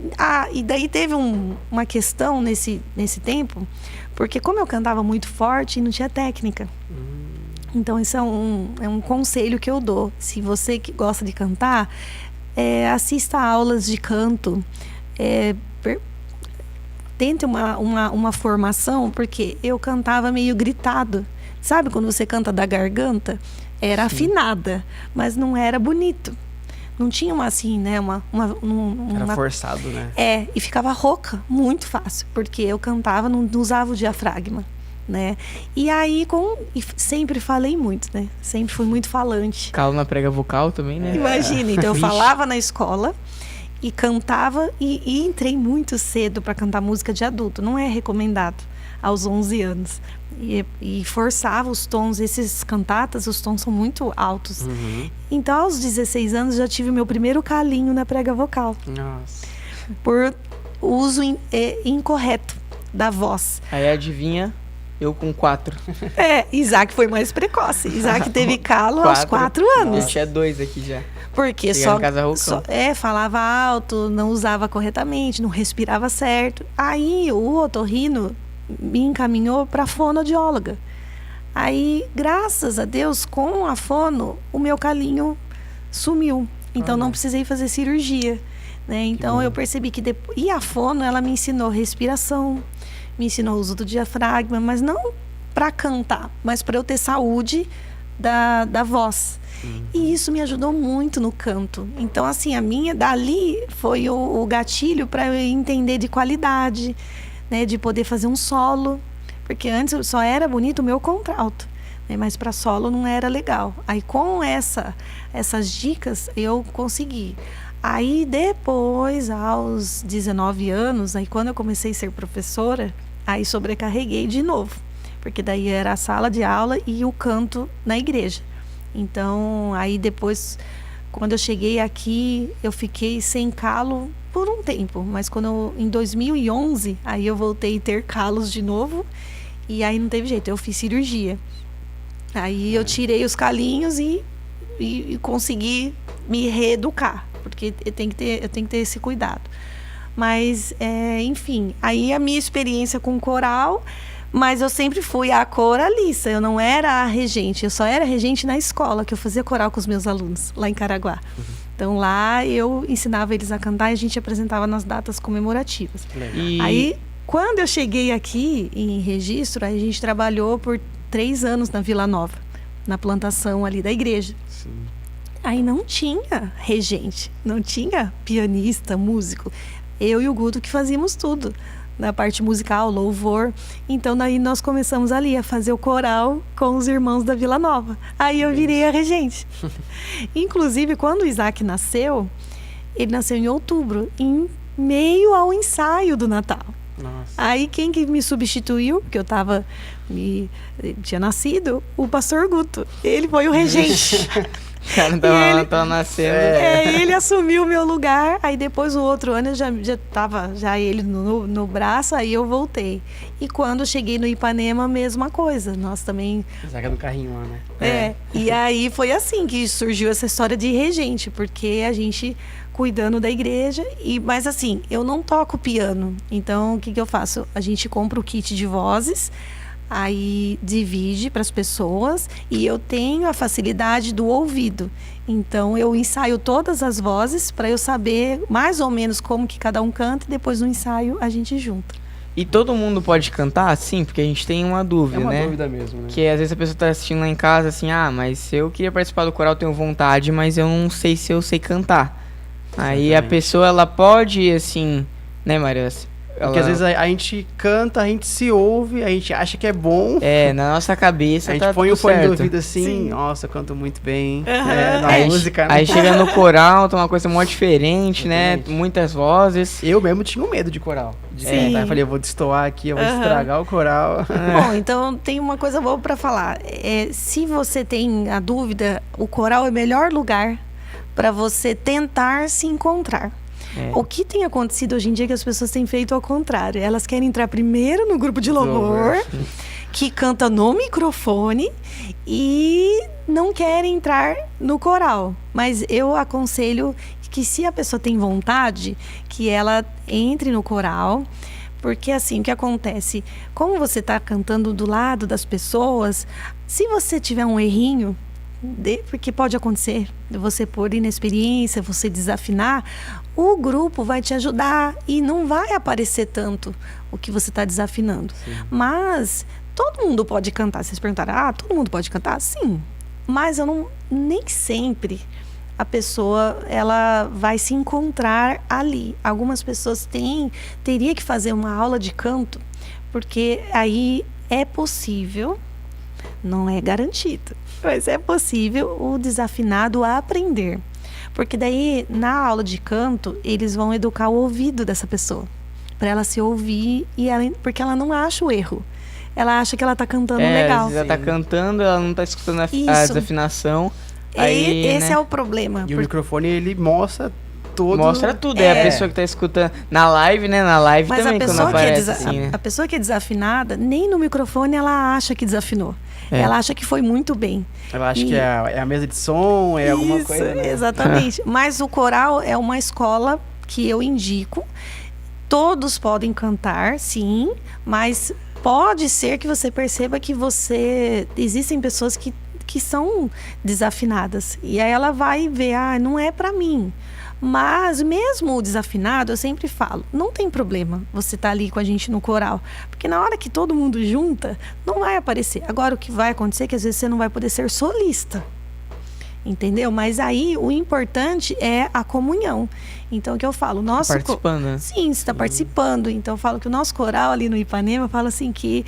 daí teve uma questão nesse tempo, porque como eu cantava muito forte, não tinha técnica. Então, isso é um conselho que eu dou. Se você que gosta de cantar, assista a aulas de canto. Tente uma formação, porque eu cantava meio gritado. Sabe quando você canta da garganta? Era afinada, mas não era bonito. Não tinha assim, né? Era forçado, né? E ficava rouca, muito fácil, porque eu cantava, não usava o diafragma, né? E aí, sempre falei muito, né? Sempre fui muito falante. Calo na prega vocal também, né? Imagina, então eu falava na escola e cantava e entrei muito cedo para cantar música de adulto. Não é recomendado aos 11 anos. E forçava os tons, esses cantatas, os tons são muito altos. Então, aos 16 anos, já tive o meu primeiro calinho na prega vocal. Nossa. Por uso incorreto da voz. Aí adivinha, eu com 4. Isaac foi mais precoce. Isaac teve calo aos 4 anos. Eu tinha 2 aqui já. Porque falava alto, não usava corretamente, não respirava certo. Aí o otorrino me encaminhou para a fonoaudióloga. Aí, graças a Deus, com a fono, o meu calinho sumiu. Então, não precisei fazer cirurgia, né? Então, eu percebi que depois... E a fono, ela me ensinou respiração, me ensinou o uso do diafragma, mas não para cantar, mas para eu ter saúde da voz. E isso me ajudou muito no canto. Então, assim, dali foi o gatilho para eu entender de qualidade, né, de poder fazer um solo, porque antes só era bonito o meu contralto, né, mas para solo não era legal. Aí com essas dicas eu consegui. Aí depois, aos 19 anos, aí quando eu comecei a ser professora, aí sobrecarreguei de novo, porque daí era a sala de aula e o canto na igreja. Então aí depois, quando eu cheguei aqui, eu fiquei sem calo por um tempo, mas em 2011, aí eu voltei a ter calos de novo, e aí não teve jeito, eu fiz cirurgia. Aí eu tirei os calinhos e consegui me reeducar, porque eu tenho que ter esse cuidado. Mas, enfim, aí a minha experiência com coral, mas eu sempre fui a coralista, eu não era a regente, eu só era regente na escola, que eu fazia coral com os meus alunos, lá em Caraguá. Então lá eu ensinava eles a cantar e a gente apresentava nas datas comemorativas. Aí, quando eu cheguei aqui em Registro, a gente trabalhou por 3 anos na Vila Nova, na plantação ali da igreja. Sim. Aí não tinha regente, não tinha pianista, músico. Eu e o Guto que fazíamos tudo, na parte musical, louvor. Então daí nós começamos ali a fazer o coral com os irmãos da Vila Nova. Aí eu virei a regente. Inclusive, quando o Isaac nasceu, ele nasceu em outubro, em meio ao ensaio do Natal. Nossa. Aí quem que me substituiu, porque eu tinha nascido, o pastor Guto. Ele foi o regente. O cara tava nascendo. Ele assumiu o meu lugar. Aí depois, o outro ano, eu já tava ele no braço. Aí eu voltei. E quando eu cheguei no Ipanema, a mesma coisa. Nós também... Zaga no carrinho lá, né? E aí foi assim que surgiu essa história de regente. Porque a gente cuidando da igreja. Mas assim, eu não toco piano. Então, o que eu faço? A gente compra o kit de vozes. Aí divide para as pessoas e eu tenho a facilidade do ouvido. Então eu ensaio todas as vozes para eu saber mais ou menos como que cada um canta e depois no ensaio a gente junta. E todo mundo pode cantar? Sim, porque a gente tem uma dúvida, né? É uma dúvida mesmo, né? Que às vezes a pessoa tá assistindo lá em casa assim, mas eu queria participar do coral, tenho vontade, mas eu não sei se eu sei cantar. Aí Exatamente. a pessoa, ela pode, assim, né, Maria? Porque às vezes a gente canta, a gente se ouve, a gente acha que é bom. Na nossa cabeça a tá gente põe tudo o fone certo. do ouvido assim, Sim. nossa, eu canto muito bem. Aham. Na música, né? Aí chega no coral, tá uma coisa mó diferente, né? Exatamente. Muitas vozes. Eu mesmo tinha um medo de coral. Sim. Aí eu falei, eu vou destoar aqui, eu vou estragar o coral. Bom, então tem uma coisa boa para falar. Se você tem a dúvida, o coral é o melhor lugar para você tentar se encontrar. O que tem acontecido hoje em dia é que as pessoas têm feito ao contrário. Elas querem entrar primeiro no grupo de louvor, que canta no microfone e não querem entrar no coral. Mas eu aconselho que, se a pessoa tem vontade, que ela entre no coral. Porque assim, o que acontece? Como você está cantando do lado das pessoas, se você tiver um errinho, porque pode acontecer, você por inexperiência, você desafinar, o grupo vai te ajudar e não vai aparecer tanto o que você está desafinando. Sim. Mas todo mundo pode cantar. Vocês perguntaram, todo mundo pode cantar? Sim, mas nem sempre a pessoa ela vai se encontrar ali. Algumas pessoas teria que fazer uma aula de canto, porque aí é possível, não é garantido, mas é possível o desafinado aprender. Porque daí, na aula de canto, eles vão educar o ouvido dessa pessoa, para ela se ouvir, porque ela não acha o erro. Ela acha que ela tá cantando legal. Ela tá cantando, ela não tá escutando a desafinação. Aí, esse né? É o problema. E o microfone, ele mostra todo... Mostra tudo, é a pessoa que tá escutando na live, né? Na live mas também, quando aparece assim, né? A pessoa que é desafinada, nem no microfone ela acha que desafinou. Ela acha que foi muito bem. Ela acha que é a mesa de som, alguma coisa, né? Exatamente. Mas o coral é uma escola que eu indico. Todos podem cantar, sim, mas pode ser que você perceba que existem pessoas que são desafinadas. E aí ela vai ver, não é pra mim. Mas mesmo o desafinado, eu sempre falo, não tem problema você tá ali com a gente no coral. Porque na hora que todo mundo junta, não vai aparecer. Agora, o que vai acontecer é que às vezes você não vai poder ser solista. Entendeu? Mas aí o importante é a comunhão. Então, o que eu falo? Nosso participando, né? Sim, você está participando. Então, eu falo que o nosso coral ali no Ipanema, fala assim que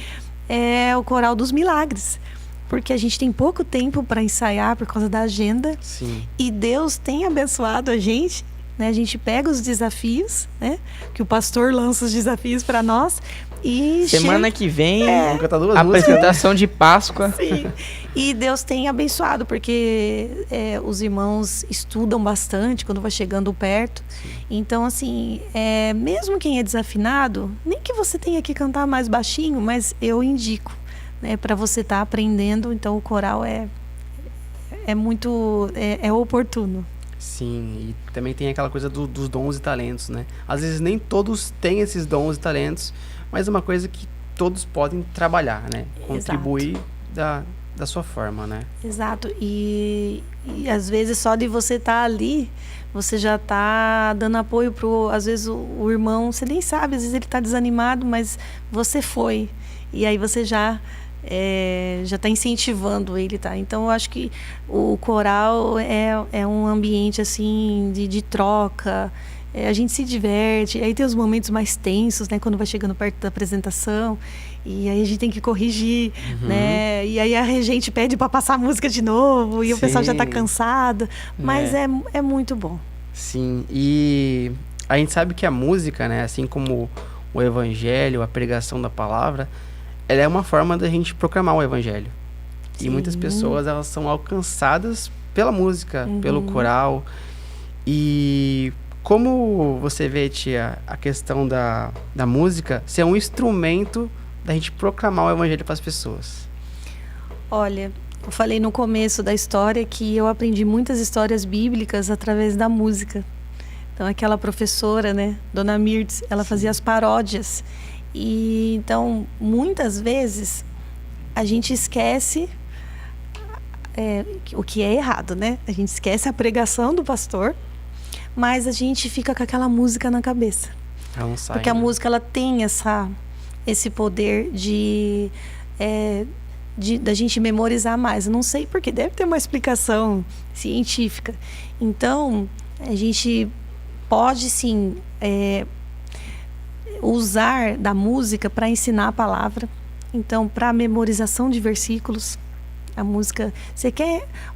é o coral dos milagres. Porque a gente tem pouco tempo para ensaiar por causa da agenda. Sim. E Deus tem abençoado a gente, né? A gente pega os desafios, né? Que o pastor lança os desafios para nós. E semana que vem, a apresentação de Páscoa. Sim. E Deus tem abençoado, porque os irmãos estudam bastante quando vai chegando perto. Sim. Então, assim, mesmo quem é desafinado, nem que você tenha que cantar mais baixinho, mas eu indico, né, para você estar aprendendo. Então, o coral é muito oportuno. Sim, e também tem aquela coisa dos dons e talentos, né? Às vezes nem todos têm esses dons e talentos, mas é uma coisa que todos podem trabalhar, né? Contribuir da sua forma, né? Exato. E às vezes só de você estar ali, você já está dando apoio às vezes o irmão, você nem sabe, às vezes ele está desanimado, mas você foi. E aí você já está incentivando ele, tá? Então eu acho que o coral é um ambiente assim de troca. A gente se diverte, aí tem os momentos mais tensos, né, quando vai chegando perto da apresentação, e aí a gente tem que corrigir, né, e aí a regente pede para passar a música de novo, e o pessoal já está cansado, mas é muito bom. Sim, e a gente sabe que a música, né, assim como o evangelho, a pregação da palavra, ela é uma forma da gente proclamar o evangelho. Sim. E muitas pessoas, elas são alcançadas pela música, pelo coral. E como você vê, tia, a questão da música ser um instrumento da gente proclamar o evangelho para as pessoas? Olha, eu falei no começo da história que eu aprendi muitas histórias bíblicas através da música. Então, aquela professora, né, Dona Mirtz, ela fazia as paródias. E então, muitas vezes, a gente esquece o que é errado, né? A gente esquece a pregação do pastor, mas a gente fica com aquela música na cabeça. Ela não sai, porque a música, ela tem esse poder da gente memorizar mais. Eu não sei porque, deve ter uma explicação científica. Então, a gente pode, sim, usar da música para ensinar a palavra. Então, para memorização de versículos, a música...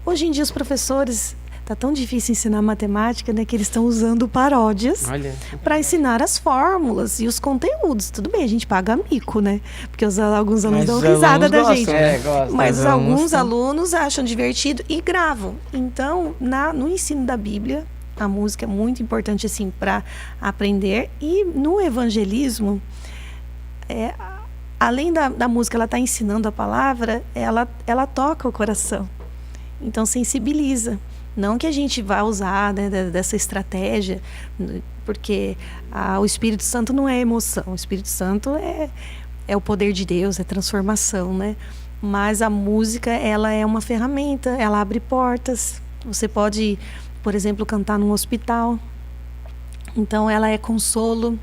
Hoje em dia, os professores... Tá tão difícil ensinar matemática, né? Que eles estão usando paródias para ensinar as fórmulas e os conteúdos. Tudo bem, a gente paga mico, né? Porque alguns alunos dão risada da gente. Mas alguns alunos acham divertido e gravam. Então, no ensino da Bíblia, a música é muito importante, assim, para aprender. E no evangelismo, além da música, ela está ensinando a palavra, ela toca o coração. Então sensibiliza. Não que a gente vá usar, né, dessa estratégia, porque o Espírito Santo não é emoção. O Espírito Santo é o poder de Deus, é transformação, né? Mas a música, ela é uma ferramenta, ela abre portas. Você pode, por exemplo, cantar num hospital. Então ela é consolo.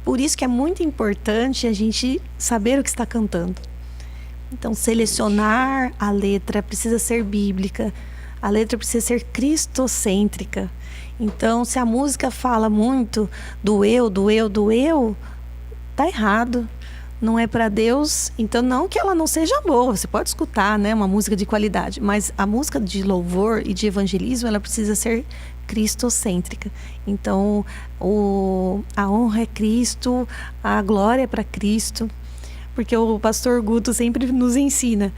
Por isso que é muito importante a gente saber o que está cantando. Então selecionar a letra precisa ser bíblica. A letra precisa ser cristocêntrica. Então, se a música fala muito do eu, tá errado. Não é para Deus. Então, não que ela não seja boa. Você pode escutar, né, uma música de qualidade. Mas a música de louvor e de evangelismo, ela precisa ser cristocêntrica. Então, a honra é Cristo, a glória é para Cristo. Porque o pastor Guto sempre nos ensina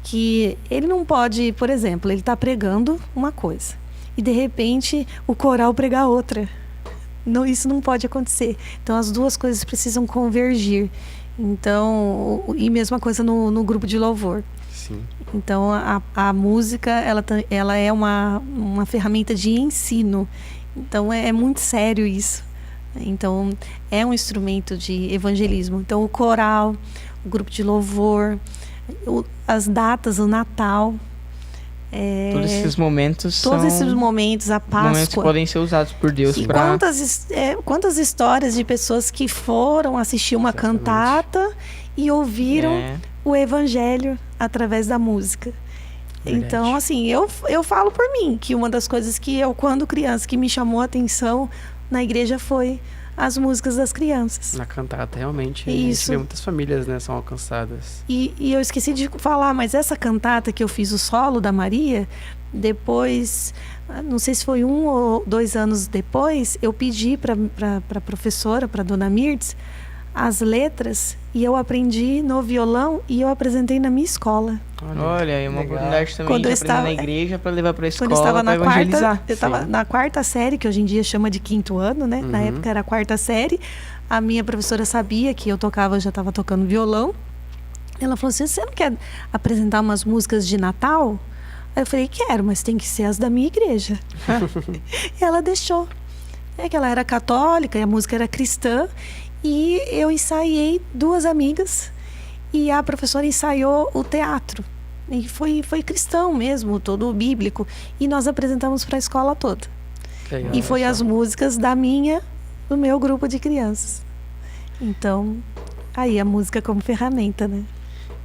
que ele não pode, por exemplo, ele está pregando uma coisa e de repente o coral pregar outra. Não, isso não pode acontecer. Então as duas coisas precisam convergir. Então, e mesma coisa no grupo de louvor. Sim. Então a música ela é uma ferramenta de ensino. Então é muito sério isso. Então é um instrumento de evangelismo. Então o coral, o grupo de louvor, as datas, o Natal, todos esses momentos a Páscoa, momentos que podem ser usados por Deus para... Quantas histórias de pessoas que foram assistir uma cantata e ouviram o evangelho através da música. Verdade. Então, assim, eu falo por mim que uma das coisas que quando criança, que me chamou a atenção na igreja foi as músicas das crianças. Na cantata, realmente. Isso. A gente vê muitas famílias, né, são alcançadas. E eu esqueci de falar, mas essa cantata que eu fiz o solo da Maria, depois, não sei se foi 1 ou 2 anos depois, eu pedi para a professora, para a dona Mirtz, as letras, e eu aprendi no violão e eu apresentei na minha escola. Olha, é uma oportunidade também de aprender na igreja para levar para a escola, quando eu estava na evangelizar. Eu estava na 4ª série, que hoje em dia chama de 5º ano, né? Na época era a 4ª série. A minha professora sabia que eu já estava tocando violão. Ela falou assim, você não quer apresentar umas músicas de Natal? Aí eu falei, quero, mas tem que ser as da minha igreja. E ela deixou. É que ela era católica e a música era cristã. E eu ensaiei 2 amigas e a professora ensaiou o teatro. E foi cristão mesmo, todo bíblico. E nós apresentamos para a escola toda. Legal, e foi as músicas do meu grupo de crianças. Então, aí a música como ferramenta, né?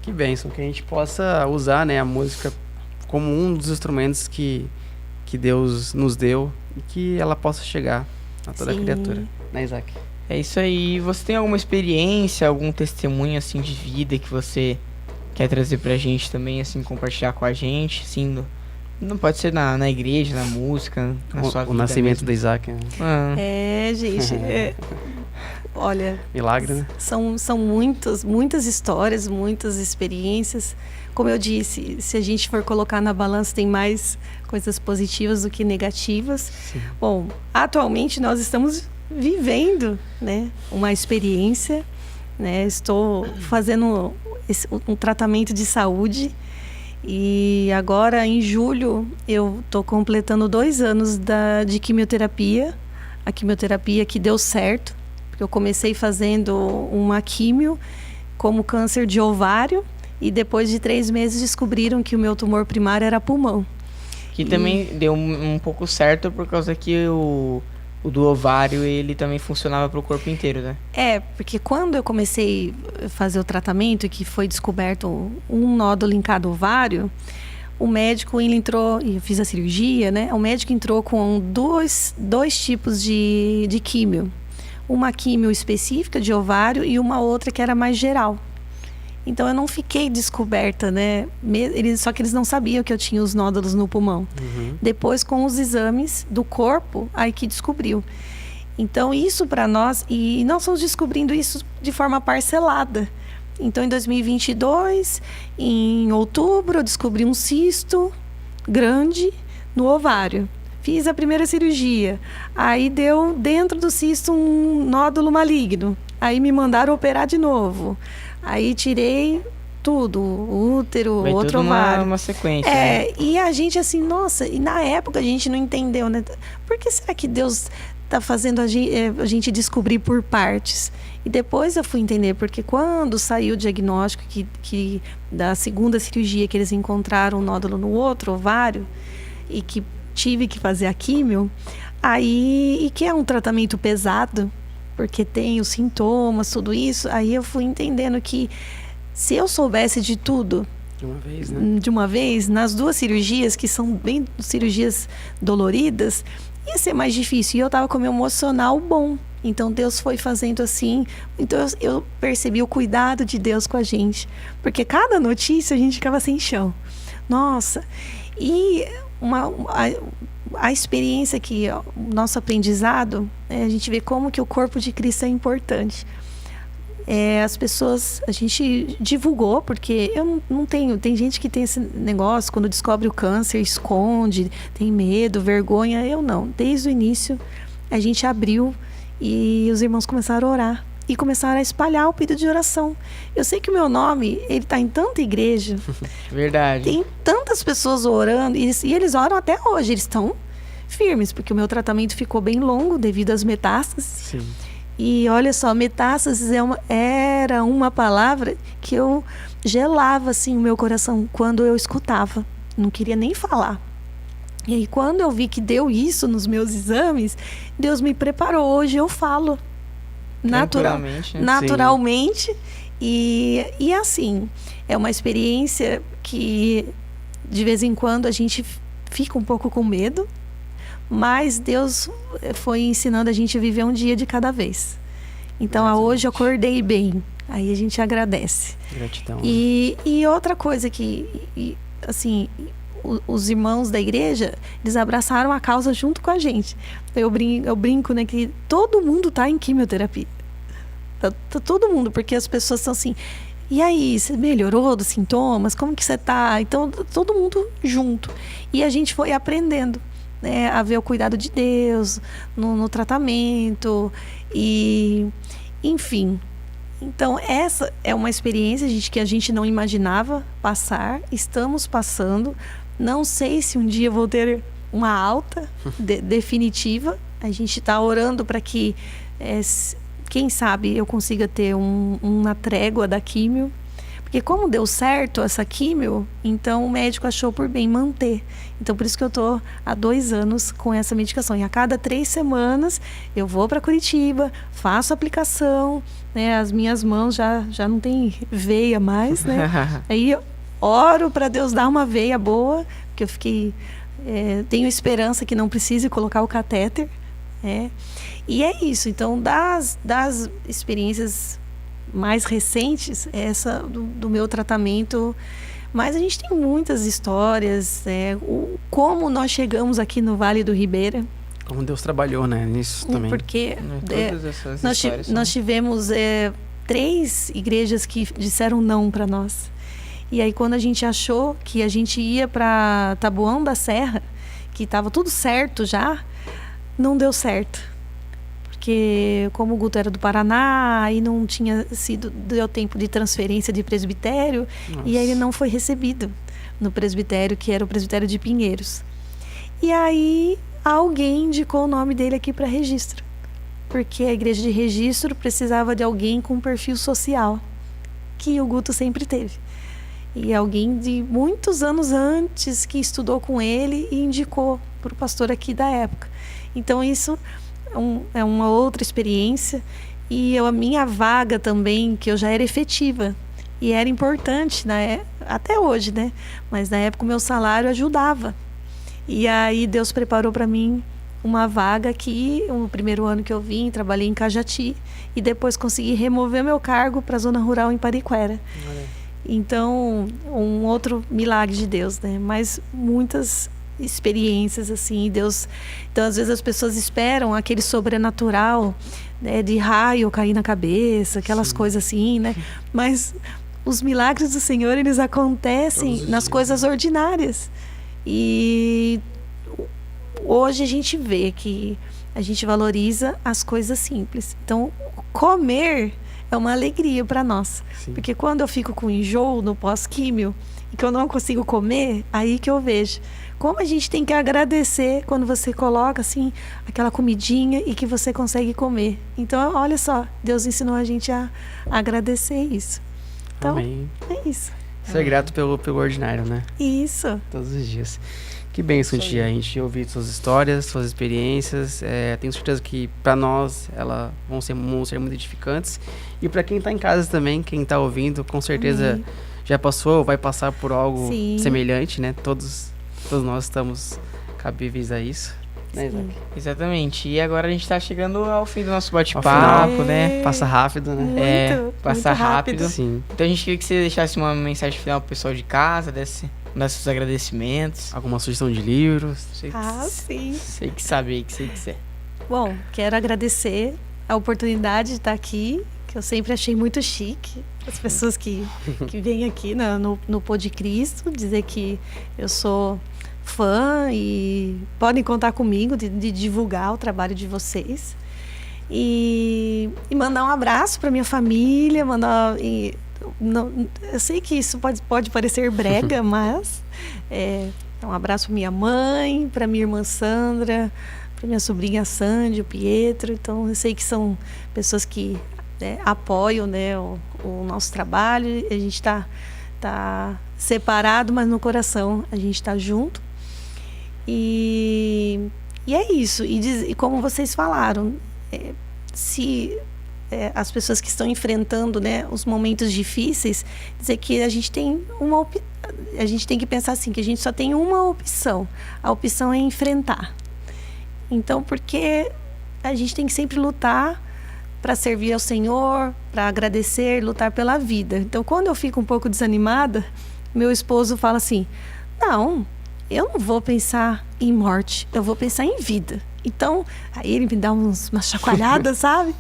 Que bênção, que a gente possa usar, né, a música como um dos instrumentos que Deus nos deu e que ela possa chegar a toda a criatura. Né, Isaac? É isso aí. Você tem alguma experiência, algum testemunho assim de vida que você quer trazer pra gente também, assim, compartilhar com a gente, assim, não pode ser na igreja, na música, na sua vida. O nascimento mesmo. do Isaac, né? Gente, olha... Milagre, né? São muitas histórias, muitas experiências. Como eu disse, se a gente for colocar na balança, tem mais coisas positivas do que negativas. Sim. Bom, atualmente nós estamos vivendo, né, uma experiência, né? Estou fazendo um tratamento de saúde e agora em julho eu estou completando 2 anos de quimioterapia. A quimioterapia que deu certo, porque eu comecei fazendo uma químio como câncer de ovário e depois de 3 meses descobriram que o meu tumor primário era pulmão. Que também deu um pouco certo por causa que o do ovário, ele também funcionava para o corpo inteiro, né? Porque quando eu comecei a fazer o tratamento e que foi descoberto um nódulo em cada ovário, o médico, ele entrou, e eu fiz a cirurgia, né? O médico entrou com dois tipos de químio. Uma químio específica de ovário e uma outra que era mais geral. Então eu não fiquei descoberta, né? Só que eles não sabiam que eu tinha os nódulos no pulmão. Uhum. Depois, com os exames do corpo, aí que descobriu. Então isso para nós, e nós estamos descobrindo isso de forma parcelada. Então em 2022, em outubro, eu descobri um cisto grande no ovário. Fiz a primeira cirurgia. Aí deu dentro do cisto um nódulo maligno. Aí me mandaram operar de novo. Aí tirei tudo, útero, vai outro tudo ovário. uma sequência. Né? E a gente assim, nossa, e na época a gente não entendeu, né? Por que será que Deus tá fazendo a gente descobrir por partes? E depois eu fui entender, porque quando saiu o diagnóstico que da segunda cirurgia que eles encontraram um nódulo no outro ovário e que tive que fazer a químio, aí, e que é um tratamento pesado, porque tem os sintomas, tudo isso, aí eu fui entendendo que se eu soubesse de tudo de uma vez, né? De uma vez, nas 2 cirurgias, que são bem cirurgias doloridas, ia ser mais difícil. E eu tava com o meu emocional bom. Então Deus foi fazendo assim. Então eu percebi o cuidado de Deus com a gente. Porque cada notícia a gente ficava sem chão. Nossa. E a experiência que o nosso aprendizado, a gente vê como que o corpo de Cristo é importante. As pessoas, a gente divulgou, porque eu não tenho, tem gente que tem esse negócio, quando descobre o câncer, esconde, tem medo, vergonha, eu não. Desde o início, a gente abriu e os irmãos começaram a orar e começaram a espalhar o pedido de oração. Eu sei que o meu nome, ele está em tanta igreja. Verdade. Tem tantas pessoas orando, e eles oram até hoje, eles estão firmes, porque o meu tratamento ficou bem longo devido às metástases. Sim. E olha só, metástases era uma palavra que eu gelava assim o meu coração quando eu escutava. Não queria nem falar. E aí quando eu vi que deu isso nos meus exames, Deus me preparou. Hoje eu falo naturalmente. E assim, é uma experiência que de vez em quando a gente fica um pouco com medo. Mas Deus foi ensinando a gente a viver um dia de cada vez. Então, hoje eu acordei bem. Aí a gente agradece. Gratidão. E outra coisa que, assim, os irmãos da igreja, eles abraçaram a causa junto com a gente. Eu brinco, né, que todo mundo tá em quimioterapia. Tá todo mundo, porque as pessoas estão assim... E aí, você melhorou dos sintomas? Como que você tá? Então, todo mundo junto. E a gente foi aprendendo. A ver o cuidado de Deus no tratamento e enfim. Então essa é uma experiência que a gente não imaginava passar, estamos passando. Não sei se um dia vou ter uma alta definitiva. A gente está orando para que quem sabe eu consiga ter uma trégua da químio, porque como deu certo essa químio, então o médico achou por bem manter. Então por isso que eu estou há 2 anos com essa medicação. E a cada 3 semanas eu vou para Curitiba, faço a aplicação, né? As minhas mãos já não tem veia mais, né? Aí eu oro para Deus dar uma veia boa, porque eu fiquei... tenho esperança que não precise colocar o catéter. E é isso. Então das experiências mais recentes, essa do meu tratamento, mas a gente tem muitas histórias, como nós chegamos aqui no Vale do Ribeira. Como Deus trabalhou, né, nisso também. Porque todas essas nós tivemos 3 igrejas que disseram não para nós. E aí quando a gente achou que a gente ia para Taboão da Serra, que estava tudo certo já, não deu certo. Porque como o Guto era do Paraná, aí não deu tempo de transferência de presbitério. Nossa. E aí ele não foi recebido no presbitério, que era o presbitério de Pinheiros. E aí alguém indicou o nome dele aqui para registro, porque a igreja de registro precisava de alguém com perfil social, que o Guto sempre teve. E alguém de muitos anos antes que estudou com ele e indicou para o pastor aqui da época. Então isso é uma outra experiência. E a minha vaga também, que eu já era efetiva e era importante, né? Até hoje, né? Mas na época o meu salário ajudava. E aí Deus preparou para mim uma vaga aqui. O primeiro ano que eu vim, trabalhei em Cajati e depois consegui remover meu cargo para a zona rural em Pariquera. Então, um outro milagre de Deus, né? Mas muitas experiências assim, Deus. Então, às vezes as pessoas esperam aquele sobrenatural, né, de raio cair na cabeça, aquelas coisas assim, né? Mas os milagres do Senhor, eles acontecem nas coisas ordinárias. E hoje a gente vê que a gente valoriza as coisas simples. Então, comer é uma alegria para nós. Sim. Porque quando eu fico com enjoo no pós-químio e que eu não consigo comer, aí que eu vejo como a gente tem que agradecer quando você coloca assim aquela comidinha e que você consegue comer. Então, olha só, Deus ensinou a gente a agradecer isso. Então, Amém. é isso. Ser grato pelo ordinário, né? Isso. Todos os dias. Que bênção, tia, a gente ouvir suas histórias, suas experiências. Tenho certeza que para nós elas vão ser muito edificantes. E para quem tá em casa também, quem tá ouvindo, com certeza já passou ou vai passar por algo semelhante, né? Todos nós estamos cabíveis a isso. Né, Isaac? Exatamente. E agora a gente tá chegando ao fim do nosso bate-papo, né? Passa rápido, né? Passa rápido. Sim. Então a gente queria que você deixasse uma mensagem final pro pessoal de casa, desse seus agradecimentos. Alguma sugestão de livros? Sim. Sei que sabe, que sei que você. Bom, quero agradecer a oportunidade de estar aqui, que eu sempre achei muito chique. As pessoas que vêm aqui no Pô de Cristo, dizer que eu sou fã e podem contar comigo de divulgar o trabalho de vocês. E mandar um abraço para minha família, eu sei que isso pode parecer brega, mas um abraço para minha mãe, para minha irmã Sandra, para minha sobrinha Sandy, o Pietro. Então eu sei que são pessoas que apoiam, né, o nosso trabalho. A gente tá separado, mas no coração a gente está junto. E é isso. E como vocês falaram, se as pessoas que estão enfrentando, né, os momentos difíceis, dizer que a gente tem a gente tem que pensar assim, que a gente só tem uma opção. A opção é enfrentar. Então, porque a gente tem que sempre lutar para servir ao Senhor, para agradecer, lutar pela vida. Então, quando eu fico um pouco desanimada, meu esposo fala assim: não, eu não vou pensar em morte, eu vou pensar em vida. Então, aí ele me dá umas chacoalhadas, sabe?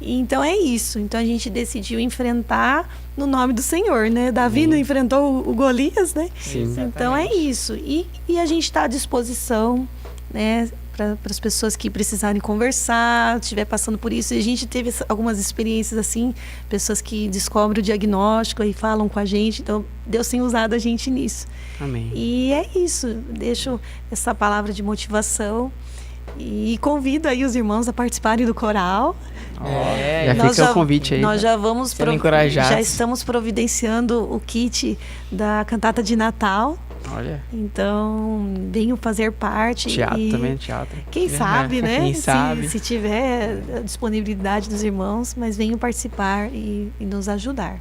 Então é isso. Então a gente decidiu enfrentar no nome do Senhor, né? Davi não enfrentou o Golias, né? Sim. Então é isso. E a gente está à disposição, né? Para as pessoas que precisarem conversar, estiver passando por isso. E a gente teve algumas experiências assim, pessoas que descobrem o diagnóstico e falam com a gente. Então, Deus tem usado a gente nisso. Amém. E é isso. Deixo essa palavra de motivação e convido aí os irmãos a participarem do coral. Já fica o convite aí. Nós já já estamos providenciando o kit da cantata de Natal. Olha. Então, venham fazer parte. Teatro também, teatro. Quem sabe, né? Quem sabe. Se tiver a disponibilidade dos irmãos, mas venham participar e nos ajudar.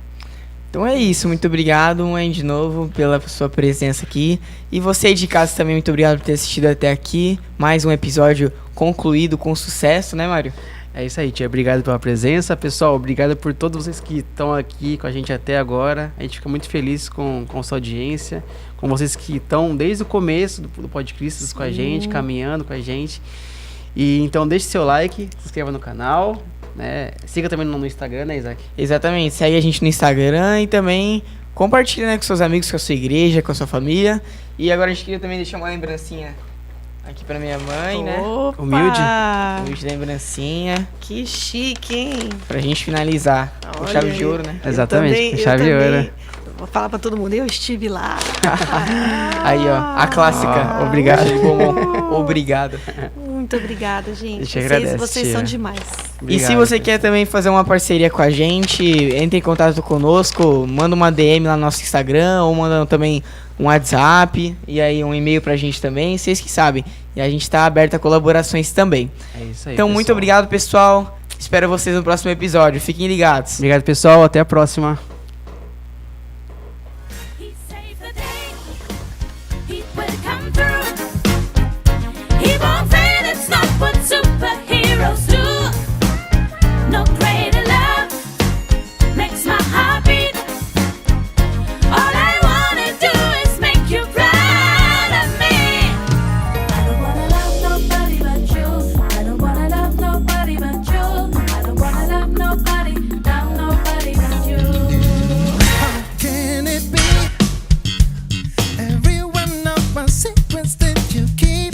Então é isso, muito obrigado, mãe, de novo, pela sua presença aqui. E você aí de casa também, muito obrigado por ter assistido até aqui. Mais um episódio concluído com sucesso, né, Mário? É isso aí, tia. Obrigado pela presença. Pessoal, obrigado por todos vocês que estão aqui com a gente até agora. A gente fica muito feliz com a sua audiência, com vocês que estão desde o começo do podcast com a gente, caminhando com a gente. E então deixe seu like, se inscreva no canal, né? Siga também no Instagram, né, Isaac? Exatamente, segue a gente no Instagram e também compartilha, né, com seus amigos, com a sua igreja, com a sua família. E agora a gente queria também deixar uma lembrancinha aqui pra minha mãe, né? Opa! Humilde lembrancinha. Que chique, hein? Pra gente finalizar. Com chave de ouro, né? Exatamente, com chave de ouro. Vou falar pra todo mundo, eu estive lá. Aí, ó, a clássica. Obrigado. Obrigado. Muito obrigada, gente. Te agradeço, vocês são demais. Obrigado, e se você quer também fazer uma parceria com a gente, entre em contato conosco, manda uma DM lá no nosso Instagram, ou manda também um WhatsApp, e aí um e-mail pra gente também, vocês que sabem. E a gente tá aberto a colaborações também. É isso aí, então, pessoal. muito obrigado, pessoal. Espero vocês no próximo episódio. Fiquem ligados. Obrigado, pessoal. Até a próxima. Superheroes do. No greater love makes my heart beat. All I wanna do is make you proud of me. I don't wanna love nobody but you. I don't wanna love nobody but you. I don't wanna love nobody but you. How can it be? Every one of my secrets that you keep